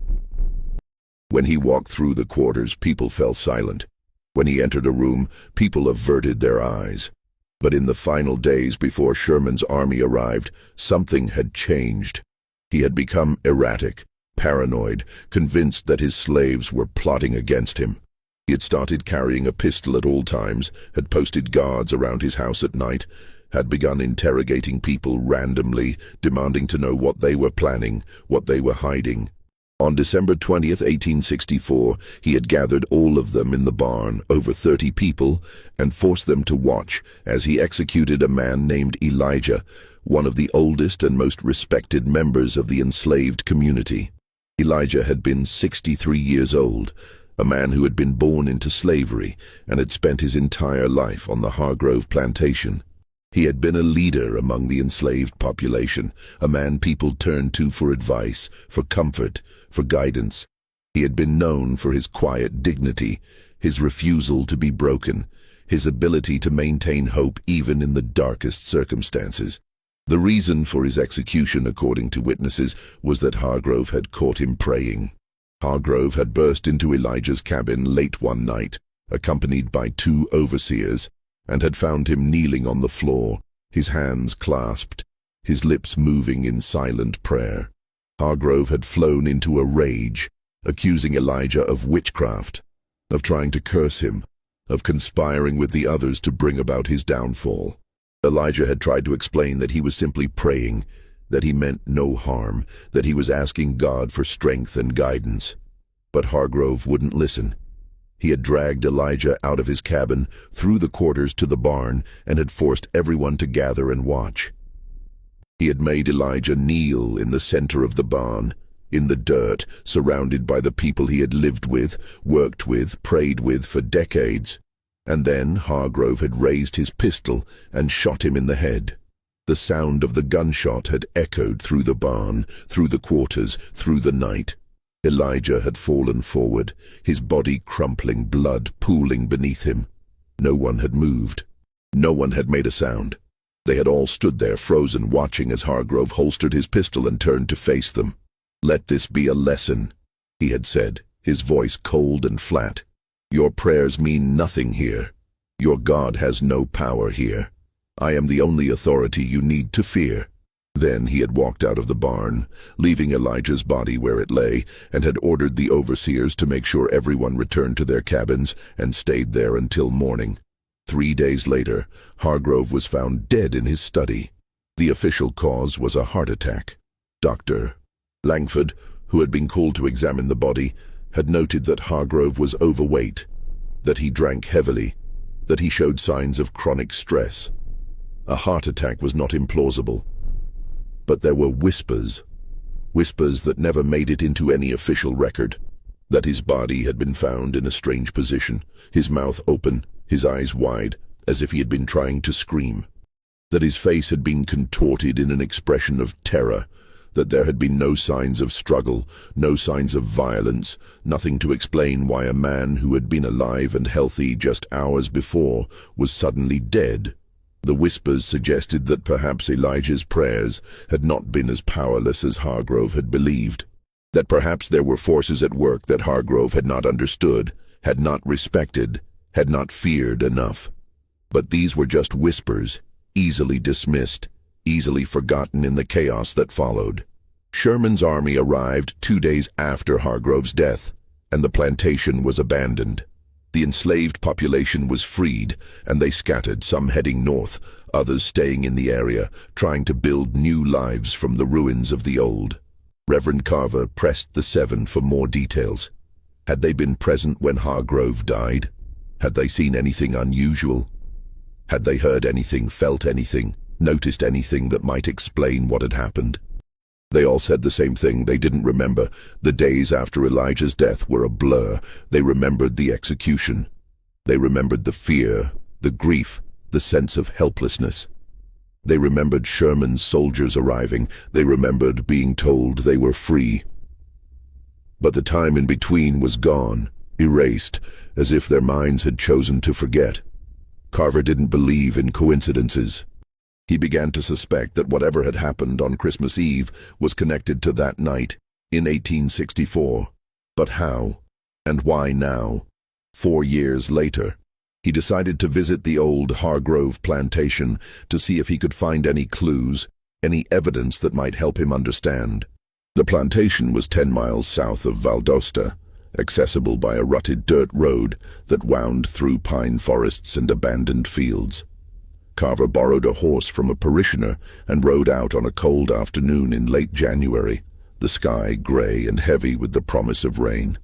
When he walked through the quarters, people fell silent. When he entered a room, people averted their eyes. But in the final days before Sherman's army arrived, something had changed. He had become erratic, paranoid, convinced that his slaves were plotting against him. He had started carrying a pistol at all times, had posted guards around his house at night, had begun interrogating people randomly, demanding to know what they were planning, what they were hiding. On December 20th, 1864, he had gathered all of them in the barn, over 30 people, and forced them to watch as he executed a man named Elijah, one of the oldest and most respected members of the enslaved community. Elijah had been 63 years old, a man who had been born into slavery and had spent his entire life on the Hargrove plantation. He had been a leader among the enslaved population, a man people turned to for advice, for comfort, for guidance. He had been known for his quiet dignity, his refusal to be broken, his ability to maintain hope even in the darkest circumstances. The reason for his execution, according to witnesses, was that Hargrove had caught him praying. Hargrove had burst into Elijah's cabin late one night, accompanied by 2 overseers, and had found him kneeling on the floor, his hands clasped, his lips moving in silent prayer. Hargrove had flown into a rage, accusing Elijah of witchcraft, of trying to curse him, of conspiring with the others to bring about his downfall. Elijah had tried to explain that he was simply praying, that he meant no harm, that he was asking God for strength and guidance. But Hargrove wouldn't listen. He had dragged Elijah out of his cabin, through the quarters to the barn, and had forced everyone to gather and watch. He had made Elijah kneel in the center of the barn, in the dirt, surrounded by the people he had lived with, worked with, prayed with for decades. And then Hargrove had raised his pistol and shot him in the head. The sound of the gunshot had echoed through the barn, through the quarters, through the night. Elijah had fallen forward, his body crumpling, blood pooling beneath him. No one had moved. No one had made a sound. They had all stood there, frozen, watching as Hargrove holstered his pistol and turned to face them. "Let this be a lesson," he had said, his voice cold and flat. "Your prayers mean nothing here. Your God has no power here. I am the only authority you need to fear." Then he had walked out of the barn, leaving Elijah's body where it lay, and had ordered the overseers to make sure everyone returned to their cabins and stayed there until morning. 3 days later, Hargrove was found dead in his study. The official cause was a heart attack. Dr. Langford, who had been called to examine the body, had noted that Hargrove was overweight, that he drank heavily, that he showed signs of chronic stress. A heart attack was not implausible. But there were whispers that never made it into any official record, that his body had been found in a strange position, his mouth open, his eyes wide, as if he had been trying to scream, that his face had been contorted in an expression of terror, that there had been no signs of struggle, no signs of violence, nothing to explain why a man who had been alive and healthy just hours before was suddenly dead. The whispers suggested that perhaps Elijah's prayers had not been as powerless as Hargrove had believed, that perhaps there were forces at work that Hargrove had not understood, had not respected, had not feared enough. But these were just whispers, easily dismissed, easily forgotten in the chaos that followed. Sherman's army arrived 2 days after Hargrove's death, and the plantation was abandoned. The enslaved population was freed, and they scattered, some heading north, others staying in the area, trying to build new lives from the ruins of the old. Reverend Carver pressed the 7 for more details. Had they been present when Hargrove died? Had they seen anything unusual? Had they heard anything, felt anything, noticed anything that might explain what had happened? They all said the same thing. They didn't remember. The days after Elijah's death were a blur. They remembered the execution. They remembered the fear, the grief, the sense of helplessness. They remembered Sherman's soldiers arriving. They remembered being told they were free. But the time in between was gone, erased, as if their minds had chosen to forget. Carver didn't believe in coincidences. He began to suspect that whatever had happened on Christmas Eve was connected to that night in 1864. But how? And why now? 4 years later, he decided to visit the old Hargrove plantation to see if he could find any clues, any evidence that might help him understand. The plantation was 10 miles south of Valdosta, accessible by a rutted dirt road that wound through pine forests and abandoned fields. Carver borrowed a horse from a parishioner and rode out on a cold afternoon in late January, the sky gray and heavy with the promise of rain.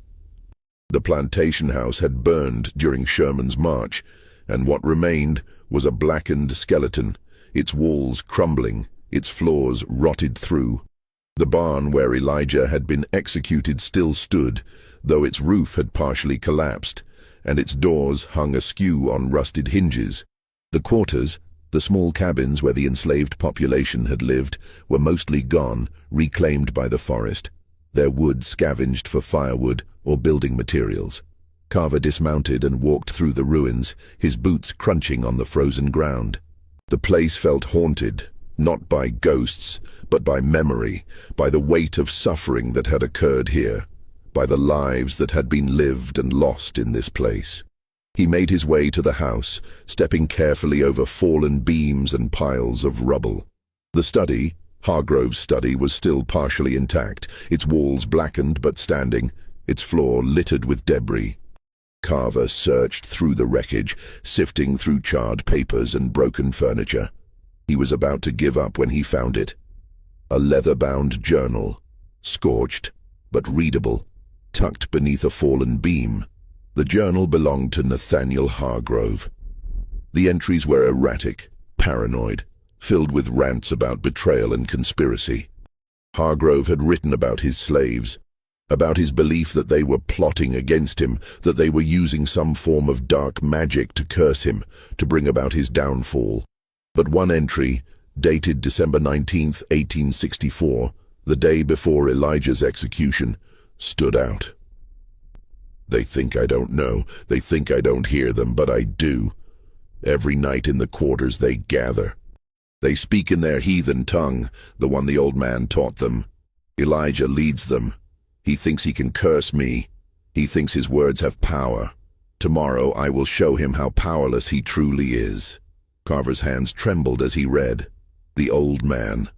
The plantation house had burned during Sherman's march, and what remained was a blackened skeleton, its walls crumbling, its floors rotted through. The barn where Elijah had been executed still stood, though its roof had partially collapsed, and its doors hung askew on rusted hinges. The quarters, the small cabins where the enslaved population had lived, were mostly gone, reclaimed by the forest, their wood scavenged for firewood or building materials. Carver dismounted and walked through the ruins, his boots crunching on the frozen ground. The place felt haunted, not by ghosts, but by memory, by the weight of suffering that had occurred here, by the lives that had been lived and lost in this place. He made his way to the house, stepping carefully over fallen beams and piles of rubble. The study, Hargrove's study, was still partially intact, its walls blackened but standing, its floor littered with debris. Carver searched through the wreckage, sifting through charred papers and broken furniture. He was about to give up when he found it. A leather-bound journal, scorched but readable, tucked beneath a fallen beam. The journal belonged to Nathaniel Hargrove. The entries were erratic, paranoid, filled with rants about betrayal and conspiracy. Hargrove had written about his slaves, about his belief that they were plotting against him, that they were using some form of dark magic to curse him, to bring about his downfall. But one entry, dated December 19th, 1864, the day before Elijah's execution, stood out. They think I don't know, they think I don't hear them, but I do. Every night in the quarters they gather. They speak in their heathen tongue, the one the old man taught them. Elijah leads them. He thinks he can curse me. He thinks his words have power. Tomorrow I will show him how powerless he truly is. Carver's hands trembled as he read. The old man,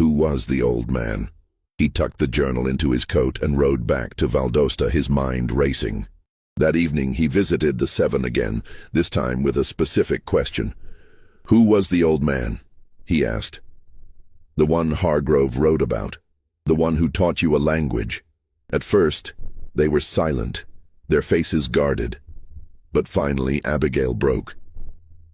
Who was the old man? He tucked the journal into his coat and rode back to Valdosta, his mind racing. That evening he visited the Seven again, this time with a specific question. Who was the old man? He asked. The one Hargrove wrote about. The one who taught you a language. At first, they were silent, their faces guarded. But finally Abigail broke.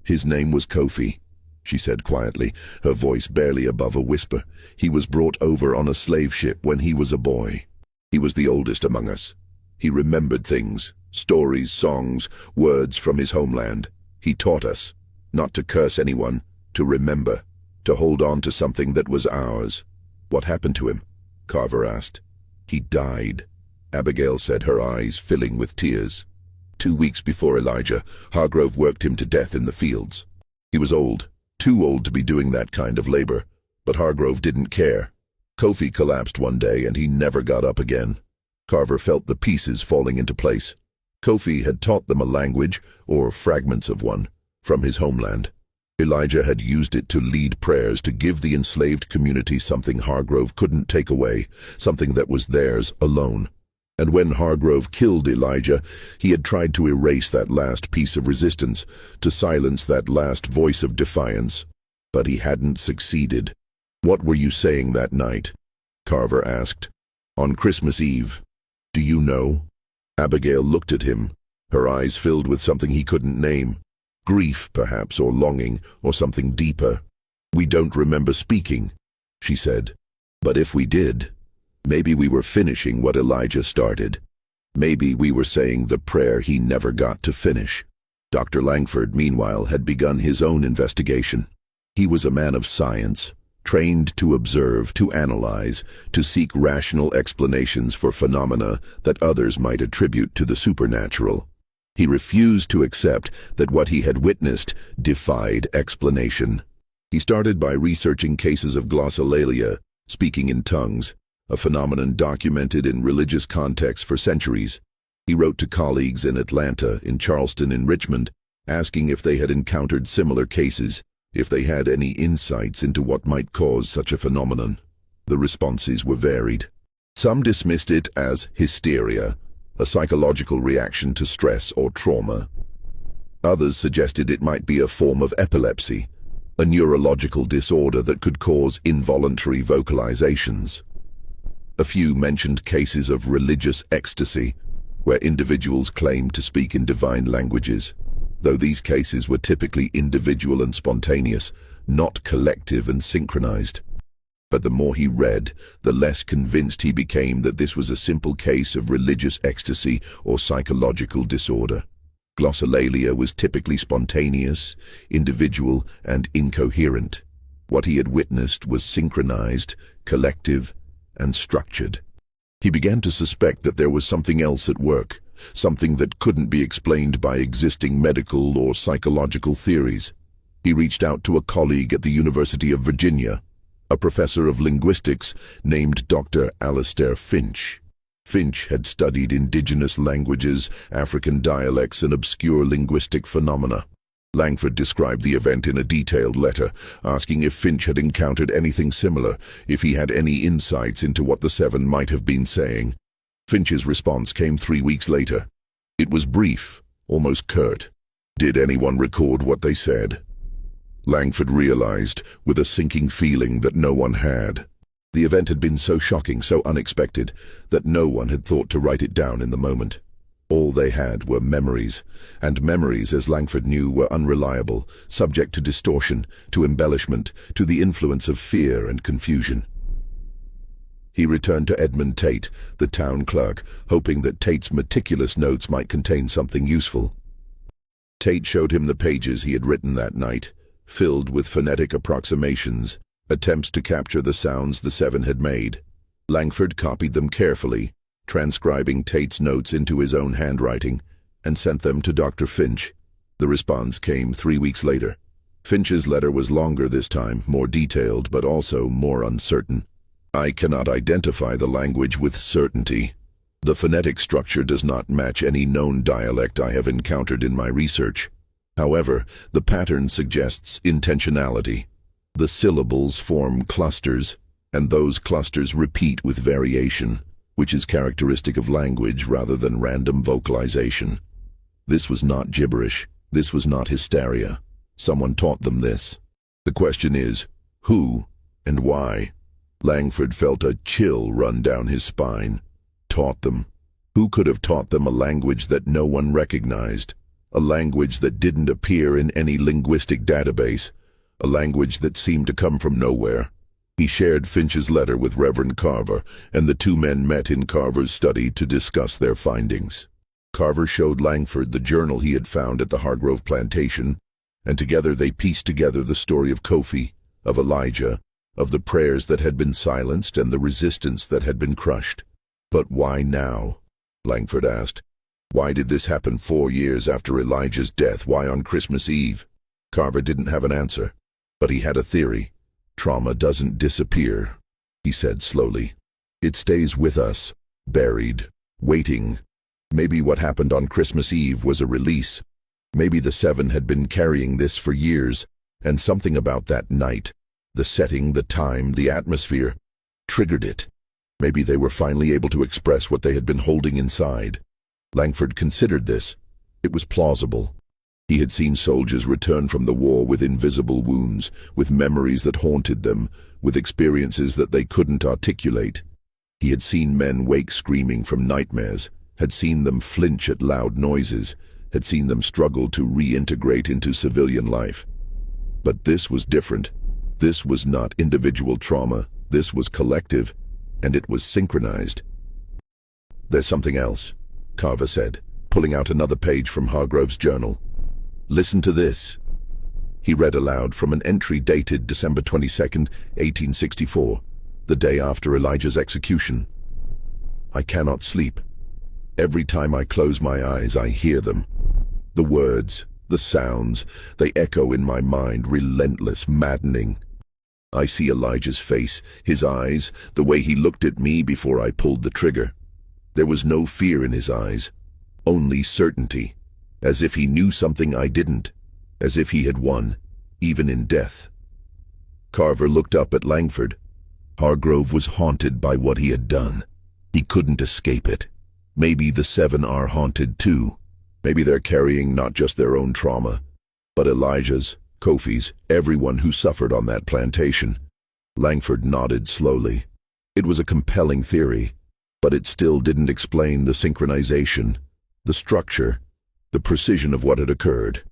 His name was Kofi, she said quietly, her voice barely above a whisper. He was brought over on a slave ship when he was a boy. He was the oldest among us. He remembered things, stories, songs, words from his homeland. He taught us, not to curse anyone, to remember, to hold on to something that was ours. What happened to him? Carver asked. He died, Abigail said, her eyes filling with tears. 2 weeks before Elijah, Hargrove worked him to death in the fields. He was old, too old to be doing that kind of labor, but Hargrove didn't care. Kofi collapsed one day and he never got up again. Carver felt the pieces falling into place. Kofi had taught them a language, or fragments of one, from his homeland. Elijah had used it to lead prayers to give the enslaved community something Hargrove couldn't take away, something that was theirs alone. And when Hargrove killed Elijah, he had tried to erase that last piece of resistance, to silence that last voice of defiance. But he hadn't succeeded. What were you saying that night? Carver asked. On Christmas Eve. Do you know? Abigail looked at him, her eyes filled with something he couldn't name. Grief, perhaps, or longing, or something deeper. We don't remember speaking, she said. But if we did, maybe we were finishing what Elijah started. Maybe we were saying the prayer he never got to finish. Dr. Langford, meanwhile, had begun his own investigation. He was a man of science, trained to observe, to analyze, to seek rational explanations for phenomena that others might attribute to the supernatural. He refused to accept that what he had witnessed defied explanation. He started by researching cases of glossolalia, speaking in tongues, a phenomenon documented in religious contexts for centuries. He wrote to colleagues in Atlanta, in Charleston, in Richmond, asking if they had encountered similar cases, if they had any insights into what might cause such a phenomenon. The responses were varied. Some dismissed it as hysteria, a psychological reaction to stress or trauma. Others suggested it might be a form of epilepsy, a neurological disorder that could cause involuntary vocalizations. A few mentioned cases of religious ecstasy, where individuals claimed to speak in divine languages, though these cases were typically individual and spontaneous, not collective and synchronized. But the more he read, the less convinced he became that this was a simple case of religious ecstasy or psychological disorder. Glossolalia was typically spontaneous, individual, and incoherent. What he had witnessed was synchronized, collective, and structured. He began to suspect that there was something else at work, something that couldn't be explained by existing medical or psychological theories. He reached out to a colleague at the University of Virginia, a professor of linguistics named Dr. Alastair Finch. Finch had studied indigenous languages, African dialects, and obscure linguistic phenomena. Langford described the event in a detailed letter, asking if Finch had encountered anything similar, if he had any insights into what the Seven might have been saying. Finch's response came 3 weeks later. It was brief, almost curt. Did anyone record what they said? Langford realized, with a sinking feeling, that no one had. The event had been so shocking, so unexpected, that no one had thought to write it down in the moment. All they had were memories, and memories, as Langford knew, were unreliable, subject to distortion, to embellishment, to the influence of fear and confusion. He returned to Edmund Tate, the town clerk, hoping that Tate's meticulous notes might contain something useful. Tate showed him the pages he had written that night, filled with phonetic approximations, attempts to capture the sounds the Seven had made. Langford copied them carefully, transcribing Tate's notes into his own handwriting, and sent them to Dr. Finch. The response came 3 weeks later. Finch's letter was longer this time, more detailed, but also more uncertain. I cannot identify the language with certainty. The phonetic structure does not match any known dialect I have encountered in my research. However, the pattern suggests intentionality. The syllables form clusters, and those clusters repeat with variation, which is characteristic of language rather than random vocalization. This was not gibberish. This was not hysteria. Someone taught them this. The question is, who and why? Langford felt a chill run down his spine. Taught them. Who could have taught them a language that no one recognized? A language that didn't appear in any linguistic database? A language that seemed to come from nowhere? He shared Finch's letter with Reverend Carver, and the two men met in Carver's study to discuss their findings. Carver showed Langford the journal he had found at the Hargrove plantation, and together they pieced together the story of Kofi, of Elijah, of the prayers that had been silenced and the resistance that had been crushed. But why now? Langford asked. Why did this happen 4 years after Elijah's death? Why on Christmas Eve? Carver didn't have an answer, but he had a theory. Trauma doesn't disappear, he said slowly. It stays with us, buried, waiting. Maybe what happened on Christmas Eve was a release. Maybe the seven had been carrying this for years, and something about that night, the setting, the time, the atmosphere, triggered it. Maybe they were finally able to express what they had been holding inside. Langford considered this. It was plausible. He had seen soldiers return from the war with invisible wounds, with memories that haunted them, with experiences that they couldn't articulate. He had seen men wake screaming from nightmares, had seen them flinch at loud noises, had seen them struggle to reintegrate into civilian life. But this was different. This was not individual trauma. This was collective, and it was synchronized. There's something else, Carver said, pulling out another page from Hargrove's journal. Listen to this. He read aloud from an entry dated December 22nd, 1864, the day after Elijah's execution. I cannot sleep. Every time I close my eyes, I hear them. The words, the sounds, they echo in my mind, relentless, maddening. I see Elijah's face, his eyes, the way he looked at me before I pulled the trigger. There was no fear in his eyes, only certainty. As if he knew something I didn't, as if he had won, even in death. Carver looked up at Langford. Hargrove was haunted by what he had done. He couldn't escape it. Maybe the seven are haunted too. Maybe they're carrying not just their own trauma, but Elijah's, Kofi's, everyone who suffered on that plantation. Langford nodded slowly. It was a compelling theory, but it still didn't explain the synchronization, the structure, the precision of what had occurred.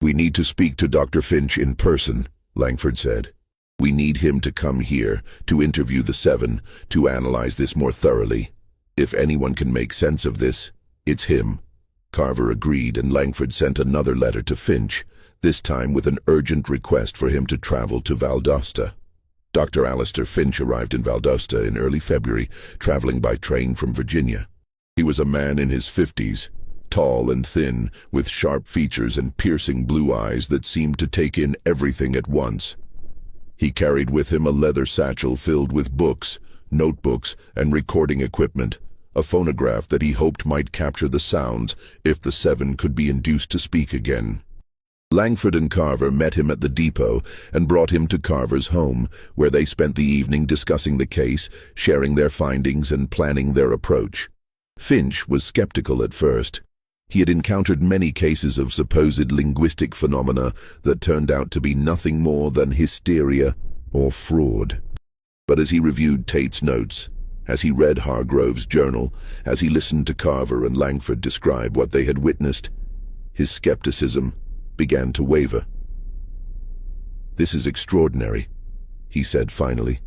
We need to speak to Dr. Finch in person, Langford said. We need him to come here, to interview the seven, to analyze this more thoroughly. If anyone can make sense of this, it's him. Carver agreed, and Langford sent another letter to Finch, this time with an urgent request for him to travel to Valdosta. Dr. Alistair Finch arrived in Valdosta in early February, traveling by train from Virginia. He was a man in his 50s, tall and thin, with sharp features and piercing blue eyes that seemed to take in everything at once. He carried with him a leather satchel filled with books, notebooks, and recording equipment, a phonograph that he hoped might capture the sounds if the seven could be induced to speak again. Langford and Carver met him at the depot and brought him to Carver's home, where they spent the evening discussing the case, sharing their findings and planning their approach. Finch was skeptical at first. He had encountered many cases of supposed linguistic phenomena that turned out to be nothing more than hysteria or fraud. But as he reviewed Tate's notes, as he read Hargrove's journal, as he listened to Carver and Langford describe what they had witnessed, his skepticism began to waver. This is extraordinary, he said finally.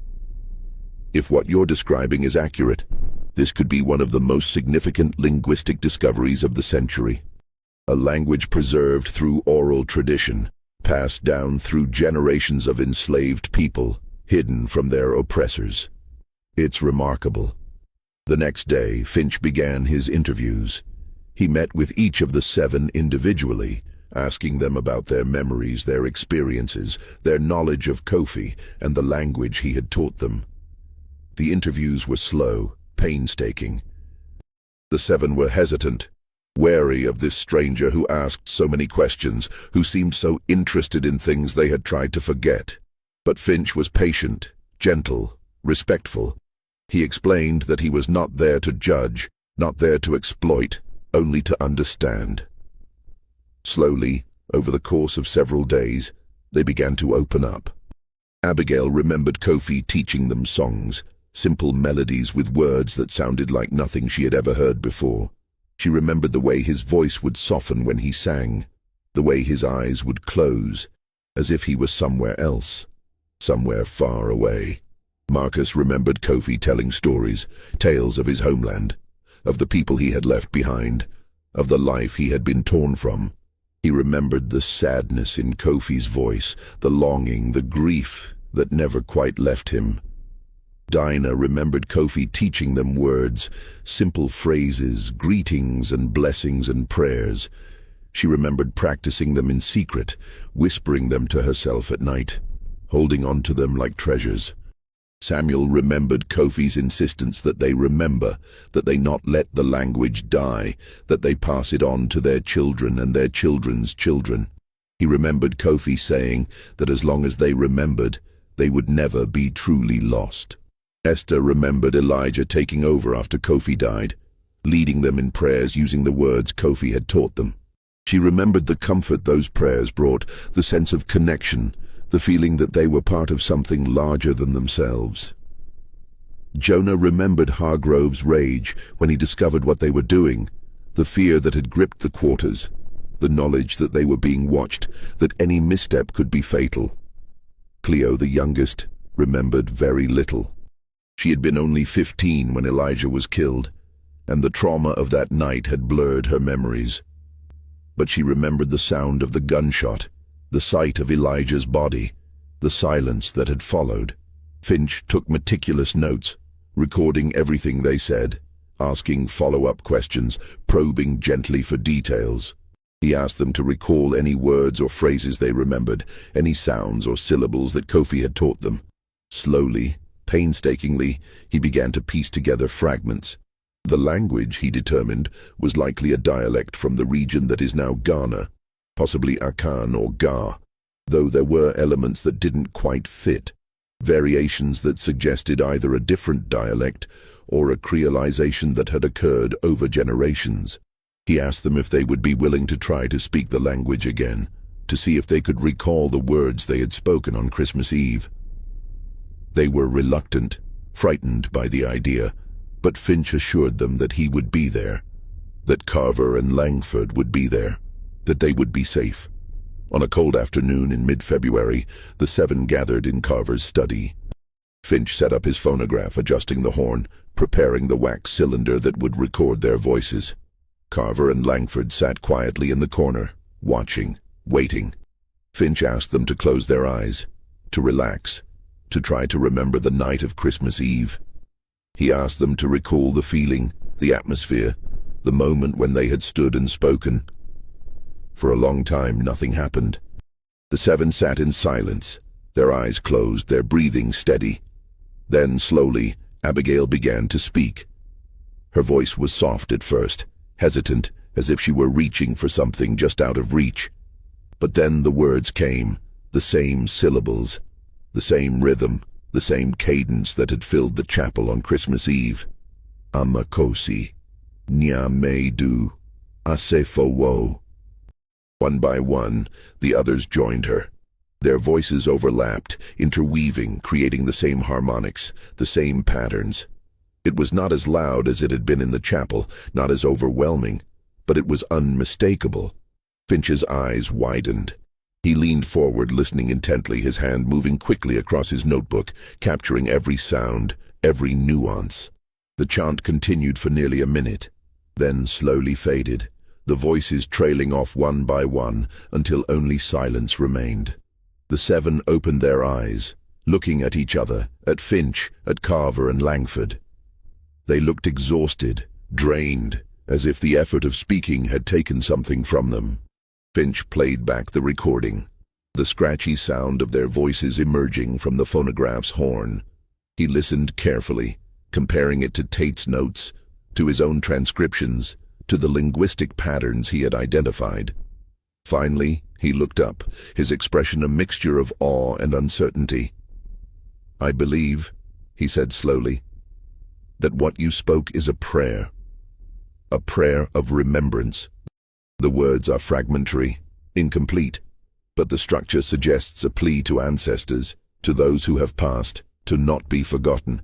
If what you're describing is accurate, this could be one of the most significant linguistic discoveries of the century. A language preserved through oral tradition, passed down through generations of enslaved people, hidden from their oppressors. It's remarkable. The next day, Finch began his interviews. He met with each of the seven individually, asking them about their memories, their experiences, their knowledge of Kofi, and the language he had taught them. The interviews were slow, painstaking. The seven were hesitant, wary of this stranger who asked so many questions, who seemed so interested in things they had tried to forget. But Finch was patient, gentle, respectful. He explained that he was not there to judge, not there to exploit, only to understand. Slowly, over the course of several days, they began to open up. Abigail remembered Kofi teaching them songs, simple melodies with words that sounded like nothing she had ever heard before. She remembered the way his voice would soften when he sang, the way his eyes would close, as if he was somewhere else, somewhere far away. Marcus remembered Kofi telling stories, tales of his homeland, of the people he had left behind, of the life he had been torn from. He remembered the sadness in Kofi's voice, the longing, the grief that never quite left him. Dinah remembered Kofi teaching them words, simple phrases, greetings and blessings and prayers. She remembered practicing them in secret, whispering them to herself at night, holding on to them like treasures. Samuel remembered Kofi's insistence that they remember, that they not let the language die, that they pass it on to their children and their children's children. He remembered Kofi saying that as long as they remembered, they would never be truly lost. Esther remembered Elijah taking over after Kofi died, leading them in prayers using the words Kofi had taught them. She remembered the comfort those prayers brought, the sense of connection, the feeling that they were part of something larger than themselves. Jonah remembered Hargrove's rage when he discovered what they were doing, the fear that had gripped the quarters, the knowledge that they were being watched, that any misstep could be fatal. Cleo, the youngest, remembered very little. She had been only 15 when Elijah was killed, and the trauma of that night had blurred her memories. But she remembered the sound of the gunshot, the sight of Elijah's body, the silence that had followed. Finch took meticulous notes, recording everything they said, asking follow-up questions, probing gently for details. He asked them to recall any words or phrases they remembered, any sounds or syllables that Kofi had taught them. Slowly, painstakingly, he began to piece together fragments. The language, he determined, was likely a dialect from the region that is now Ghana, possibly Akan or Ga, though there were elements that didn't quite fit, variations that suggested either a different dialect or a creolization that had occurred over generations. He asked them if they would be willing to try to speak the language again, to see if they could recall the words they had spoken on Christmas Eve. They were reluctant, frightened by the idea, but Finch assured them that he would be there, that Carver and Langford would be there, that they would be safe. On a cold afternoon in mid-February, the 7 gathered in Carver's study. Finch set up his phonograph, adjusting the horn, preparing the wax cylinder that would record their voices. Carver and Langford sat quietly in the corner, watching, waiting. Finch asked them to close their eyes, to relax, to try to remember the night of Christmas Eve. He asked them to recall the feeling, the atmosphere, the moment when they had stood and spoken. For a long time, nothing happened. The 7 sat in silence, their eyes closed, their breathing steady. Then, slowly, Abigail began to speak. Her voice was soft at first, hesitant, as if she were reaching for something just out of reach. But then the words came, the same syllables, the same rhythm, the same cadence that had filled the chapel on Christmas Eve. Amakosi, Nyamedu, Asefowo. One by one, the others joined her. Their voices overlapped, interweaving, creating the same harmonics, the same patterns. It was not as loud as it had been in the chapel, not as overwhelming, but it was unmistakable. Finch's eyes widened. He leaned forward, listening intently, his hand moving quickly across his notebook, capturing every sound, every nuance. The chant continued for nearly a minute, then slowly faded, the voices trailing off one by one until only silence remained. The 7 opened their eyes, looking at each other, at Finch, at Carver and Langford. They looked exhausted, drained, as if the effort of speaking had taken something from them. Finch played back the recording, the scratchy sound of their voices emerging from the phonograph's horn. He listened carefully, comparing it to Tate's notes, to his own transcriptions, to the linguistic patterns he had identified. Finally, he looked up, his expression a mixture of awe and uncertainty. "I believe," he said slowly, that what you spoke is a prayer of remembrance. The words are fragmentary, incomplete, but the structure suggests a plea to ancestors, to those who have passed, to not be forgotten.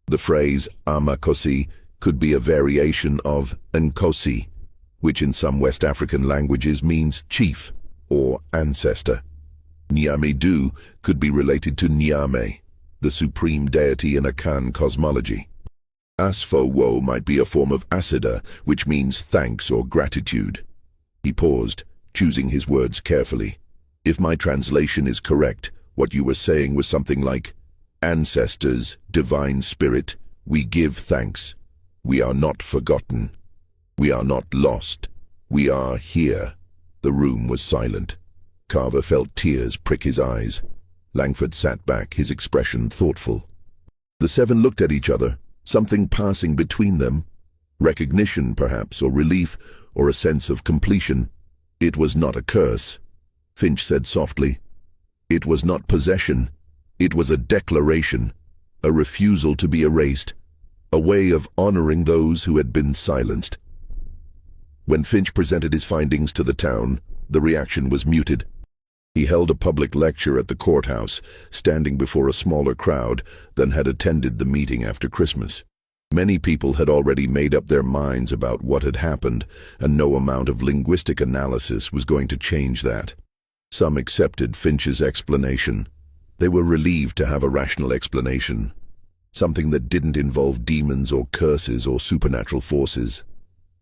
The phrase Amakosi could be a variation of Nkosi, which in some West African languages means chief or ancestor. Nyamedu could be related to Nyame, the supreme deity in Akan cosmology. Asfowo might be a form of Asida, which means thanks or gratitude. He paused, choosing his words carefully. If my translation is correct, what you were saying was something like, Ancestors, divine spirit, we give thanks. We are not forgotten. We are not lost. We are here. The room was silent. Carver felt tears prick his eyes. Langford sat back, his expression thoughtful. The seven looked at each other, something passing between them. Recognition, perhaps, or relief, or a sense of completion. It was not a curse, Finch said softly. It was not possession. It was a declaration, a refusal to be erased, a way of honoring those who had been silenced. When Finch presented his findings to the town, the reaction was muted. He held a public lecture at the courthouse, standing before a smaller crowd than had attended the meeting after Christmas. Many people had already made up their minds about what had happened, and no amount of linguistic analysis was going to change that. Some accepted Finch's explanation. They were relieved to have a rational explanation, something that didn't involve demons or curses or supernatural forces.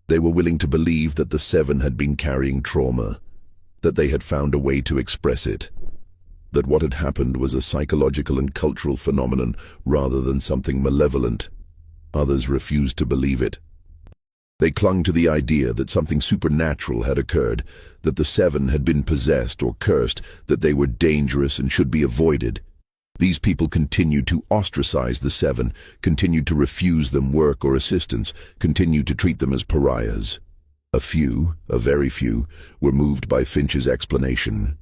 They were willing to believe that the seven had been carrying trauma, that they had found a way to express it, that what had happened was a psychological and cultural phenomenon rather than something malevolent. Others refused to believe it. They clung to the idea that something supernatural had occurred, that the seven had been possessed or cursed, that they were dangerous and should be avoided. These people continued to ostracize the seven, continued to refuse them work or assistance, continued to treat them as pariahs. A few, a very few, were moved by Finch's explanation.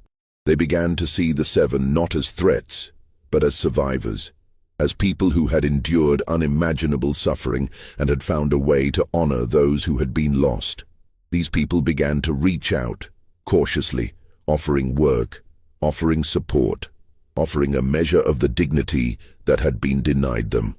They began to see the seven not as threats, but as survivors, as people who had endured unimaginable suffering and had found a way to honor those who had been lost. These people began to reach out, cautiously, offering work, offering support, offering a measure of the dignity that had been denied them.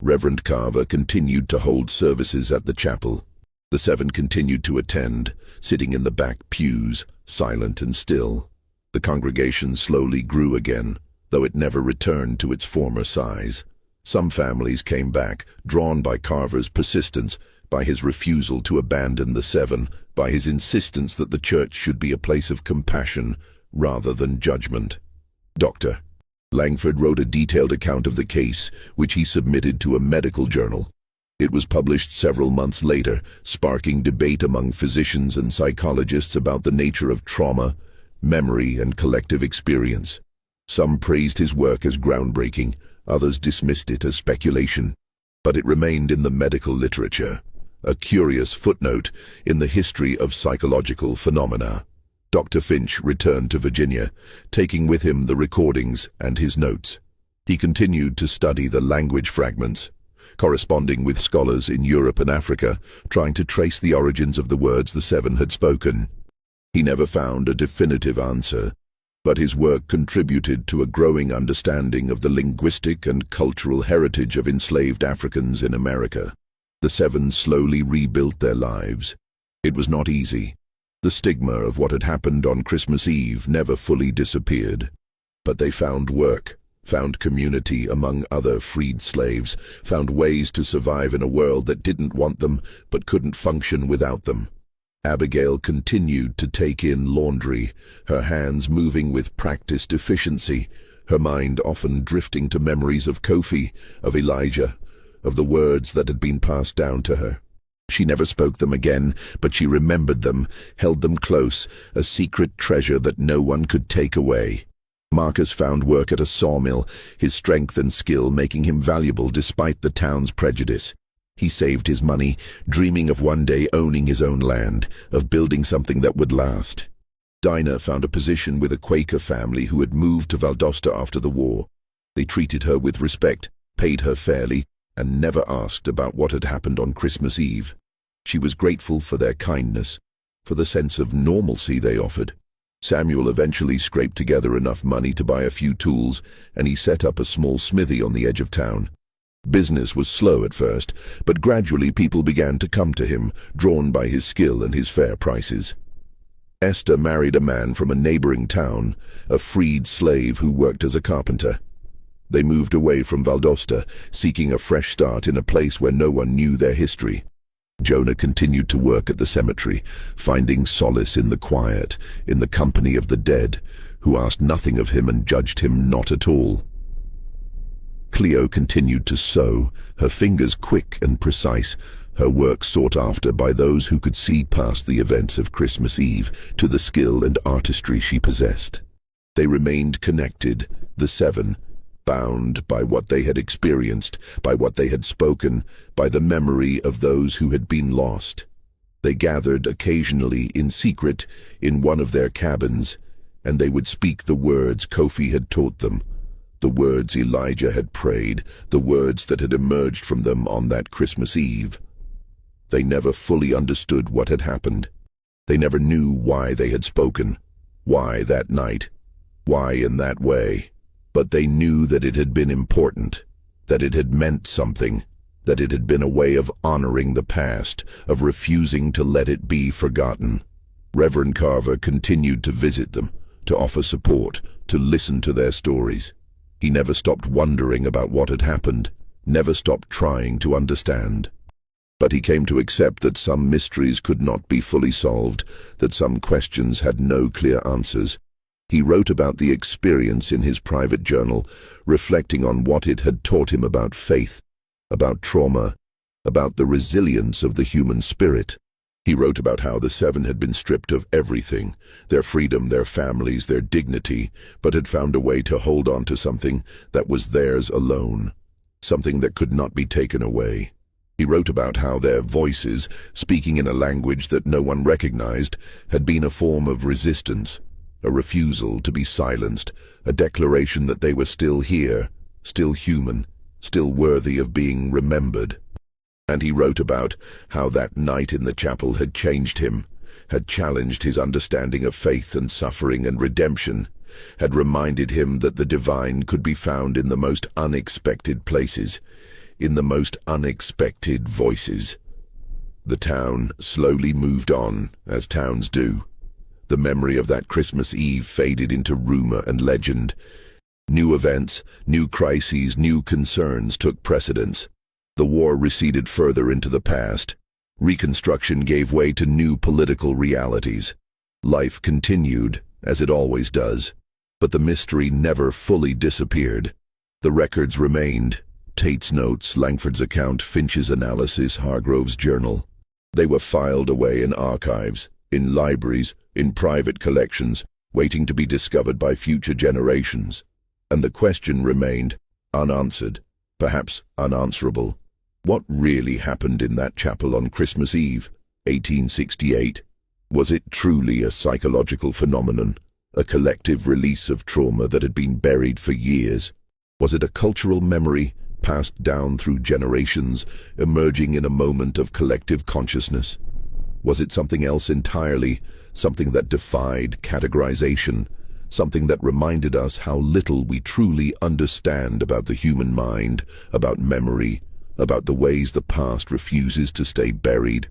Reverend Carver continued to hold services at the chapel. The seven continued to attend, sitting in the back pews, silent and still. The congregation slowly grew again, though it never returned to its former size. Some families came back, drawn by Carver's persistence, by his refusal to abandon the seven, by his insistence that the church should be a place of compassion rather than judgment. Dr. Langford wrote a detailed account of the case, which he submitted to a medical journal. It was published several months later, sparking debate among physicians and psychologists about the nature of trauma, memory, and collective experience. Some praised his work as groundbreaking, others dismissed it as speculation. But it remained in the medical literature, a curious footnote in the history of psychological phenomena. Dr. Finch returned to Virginia, taking with him the recordings and his notes. He continued to study the language fragments, corresponding with scholars in Europe and Africa, trying to trace the origins of the words the seven had spoken. He never found a definitive answer, but his work contributed to a growing understanding of the linguistic and cultural heritage of enslaved Africans in America. The seven slowly rebuilt their lives. It was not easy. The stigma of what had happened on Christmas Eve never fully disappeared. But they found work, found community among other freed slaves, found ways to survive in a world that didn't want them but couldn't function without them. Abigail continued to take in laundry, her hands moving with practiced efficiency, her mind often drifting to memories of Kofi, of Elijah, of the words that had been passed down to her. She never spoke them again, but she remembered them, held them close, a secret treasure that no one could take away. Marcus found work at a sawmill, his strength and skill making him valuable despite the town's prejudice. He saved his money, dreaming of one day owning his own land, of building something that would last. Dinah found a position with a Quaker family who had moved to Valdosta after the war. They treated her with respect, paid her fairly, and never asked about what had happened on Christmas Eve. She was grateful for their kindness, for the sense of normalcy they offered. Samuel eventually scraped together enough money to buy a few tools, and he set up a small smithy on the edge of town. Business was slow at first, but gradually people began to come to him, drawn by his skill and his fair prices. Esther married a man from a neighboring town, a freed slave who worked as a carpenter. They moved away from Valdosta, seeking a fresh start in a place where no one knew their history. Jonah continued to work at the cemetery, finding solace in the quiet, in the company of the dead, who asked nothing of him and judged him not at all. Cleo continued to sew, her fingers quick and precise, her work sought after by those who could see past the events of Christmas Eve to the skill and artistry she possessed. They remained connected, the seven, bound by what they had experienced, by what they had spoken, by the memory of those who had been lost. They gathered occasionally in secret in one of their cabins, and they would speak the words Kofi had taught them, the words Elijah had prayed, the words that had emerged from them on that Christmas Eve. They never fully understood what had happened. They never knew why they had spoken, why that night, why in that way. But they knew that it had been important, that it had meant something, that it had been a way of honoring the past, of refusing to let it be forgotten. Reverend Carver continued to visit them, to offer support, to listen to their stories. He never stopped wondering about what had happened, never stopped trying to understand. But he came to accept that some mysteries could not be fully solved, that some questions had no clear answers. He wrote about the experience in his private journal, reflecting on what it had taught him about faith, about trauma, about the resilience of the human spirit. He wrote about how the seven had been stripped of everything, their freedom, their families, their dignity, but had found a way to hold on to something that was theirs alone, something that could not be taken away. He wrote about how their voices, speaking in a language that no one recognized, had been a form of resistance, a refusal to be silenced, a declaration that they were still here, still human, still worthy of being remembered. And he wrote about how that night in the chapel had changed him, had challenged his understanding of faith and suffering and redemption, had reminded him that the divine could be found in the most unexpected places, in the most unexpected voices. The town slowly moved on, as towns do. The memory of that Christmas Eve faded into rumor and legend. New events, new crises, new concerns took precedence. The war receded further into the past. Reconstruction gave way to new political realities. Life continued, as it always does, but the mystery never fully disappeared. The records remained. Tate's notes, Langford's account, Finch's analysis, Hargrove's journal. They were filed away in archives, in libraries, in private collections, waiting to be discovered by future generations. And the question remained, unanswered, perhaps unanswerable. What really happened in that chapel on Christmas Eve, 1868? Was it truly a psychological phenomenon, a collective release of trauma that had been buried for years? Was it a cultural memory, passed down through generations, emerging in a moment of collective consciousness? Was it something else entirely, something that defied categorization, something that reminded us how little we truly understand about the human mind, about memory, about the ways the past refuses to stay buried?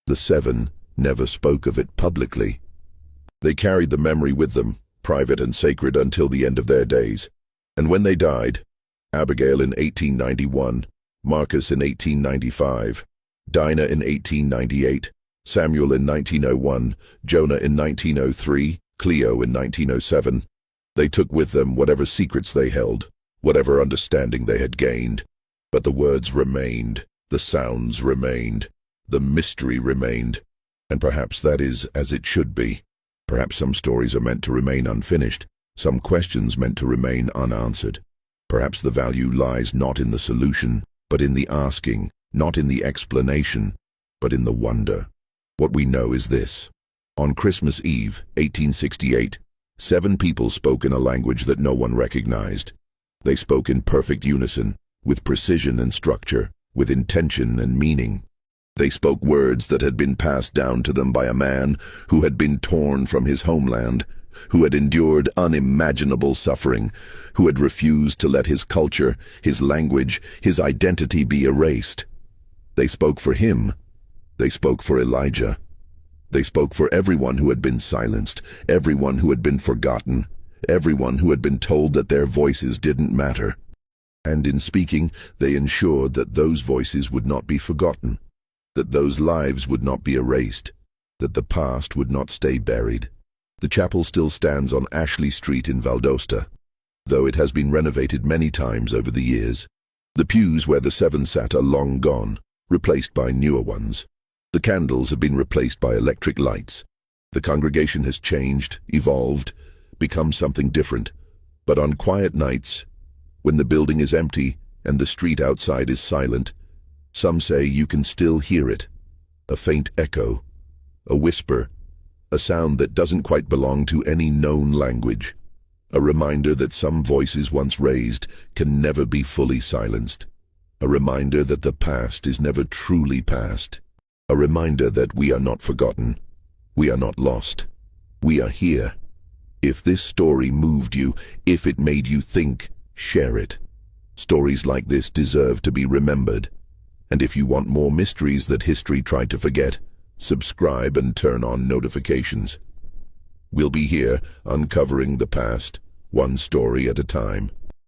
The seven never spoke of it publicly. They carried the memory with them, private and sacred until the end of their days. And when they died, Abigail in 1891, Marcus in 1895, Dinah in 1898, Samuel in 1901, Jonah in 1903, Cleo in 1907, they took with them whatever secrets they held, whatever understanding they had gained. But the words remained, the sounds remained, the mystery remained, and perhaps that is as it should be. Perhaps some stories are meant to remain unfinished, some questions meant to remain unanswered. Perhaps the value lies not in the solution, but in the asking, not in the explanation, but in the wonder. What we know is this. On Christmas Eve, 1868, 7 people spoke in a language that no one recognized. They spoke in perfect unison, with precision and structure, with intention and meaning. They spoke words that had been passed down to them by a man who had been torn from his homeland, who had endured unimaginable suffering, who had refused to let his culture, his language, his identity be erased. They spoke for him. They spoke for Elijah. They spoke for everyone who had been silenced, everyone who had been forgotten, everyone who had been told that their voices didn't matter. And in speaking, they ensured that those voices would not be forgotten, that those lives would not be erased, that the past would not stay buried. The chapel still stands on Ashley Street in Valdosta, though it has been renovated many times over the years. The pews where the seven sat are long gone, replaced by newer ones. The candles have been replaced by electric lights. The congregation has changed, evolved, become something different. But on quiet nights, when the building is empty and the street outside is silent, some say you can still hear it. A faint echo, a whisper, a sound that doesn't quite belong to any known language. A reminder that some voices once raised can never be fully silenced. A reminder that the past is never truly past. A reminder that we are not forgotten. We are not lost. We are here. If this story moved you, if it made you think, share it. Stories like this deserve to be remembered. And if you want more mysteries that history tried to forget, subscribe and turn on notifications. We'll be here, uncovering the past, one story at a time.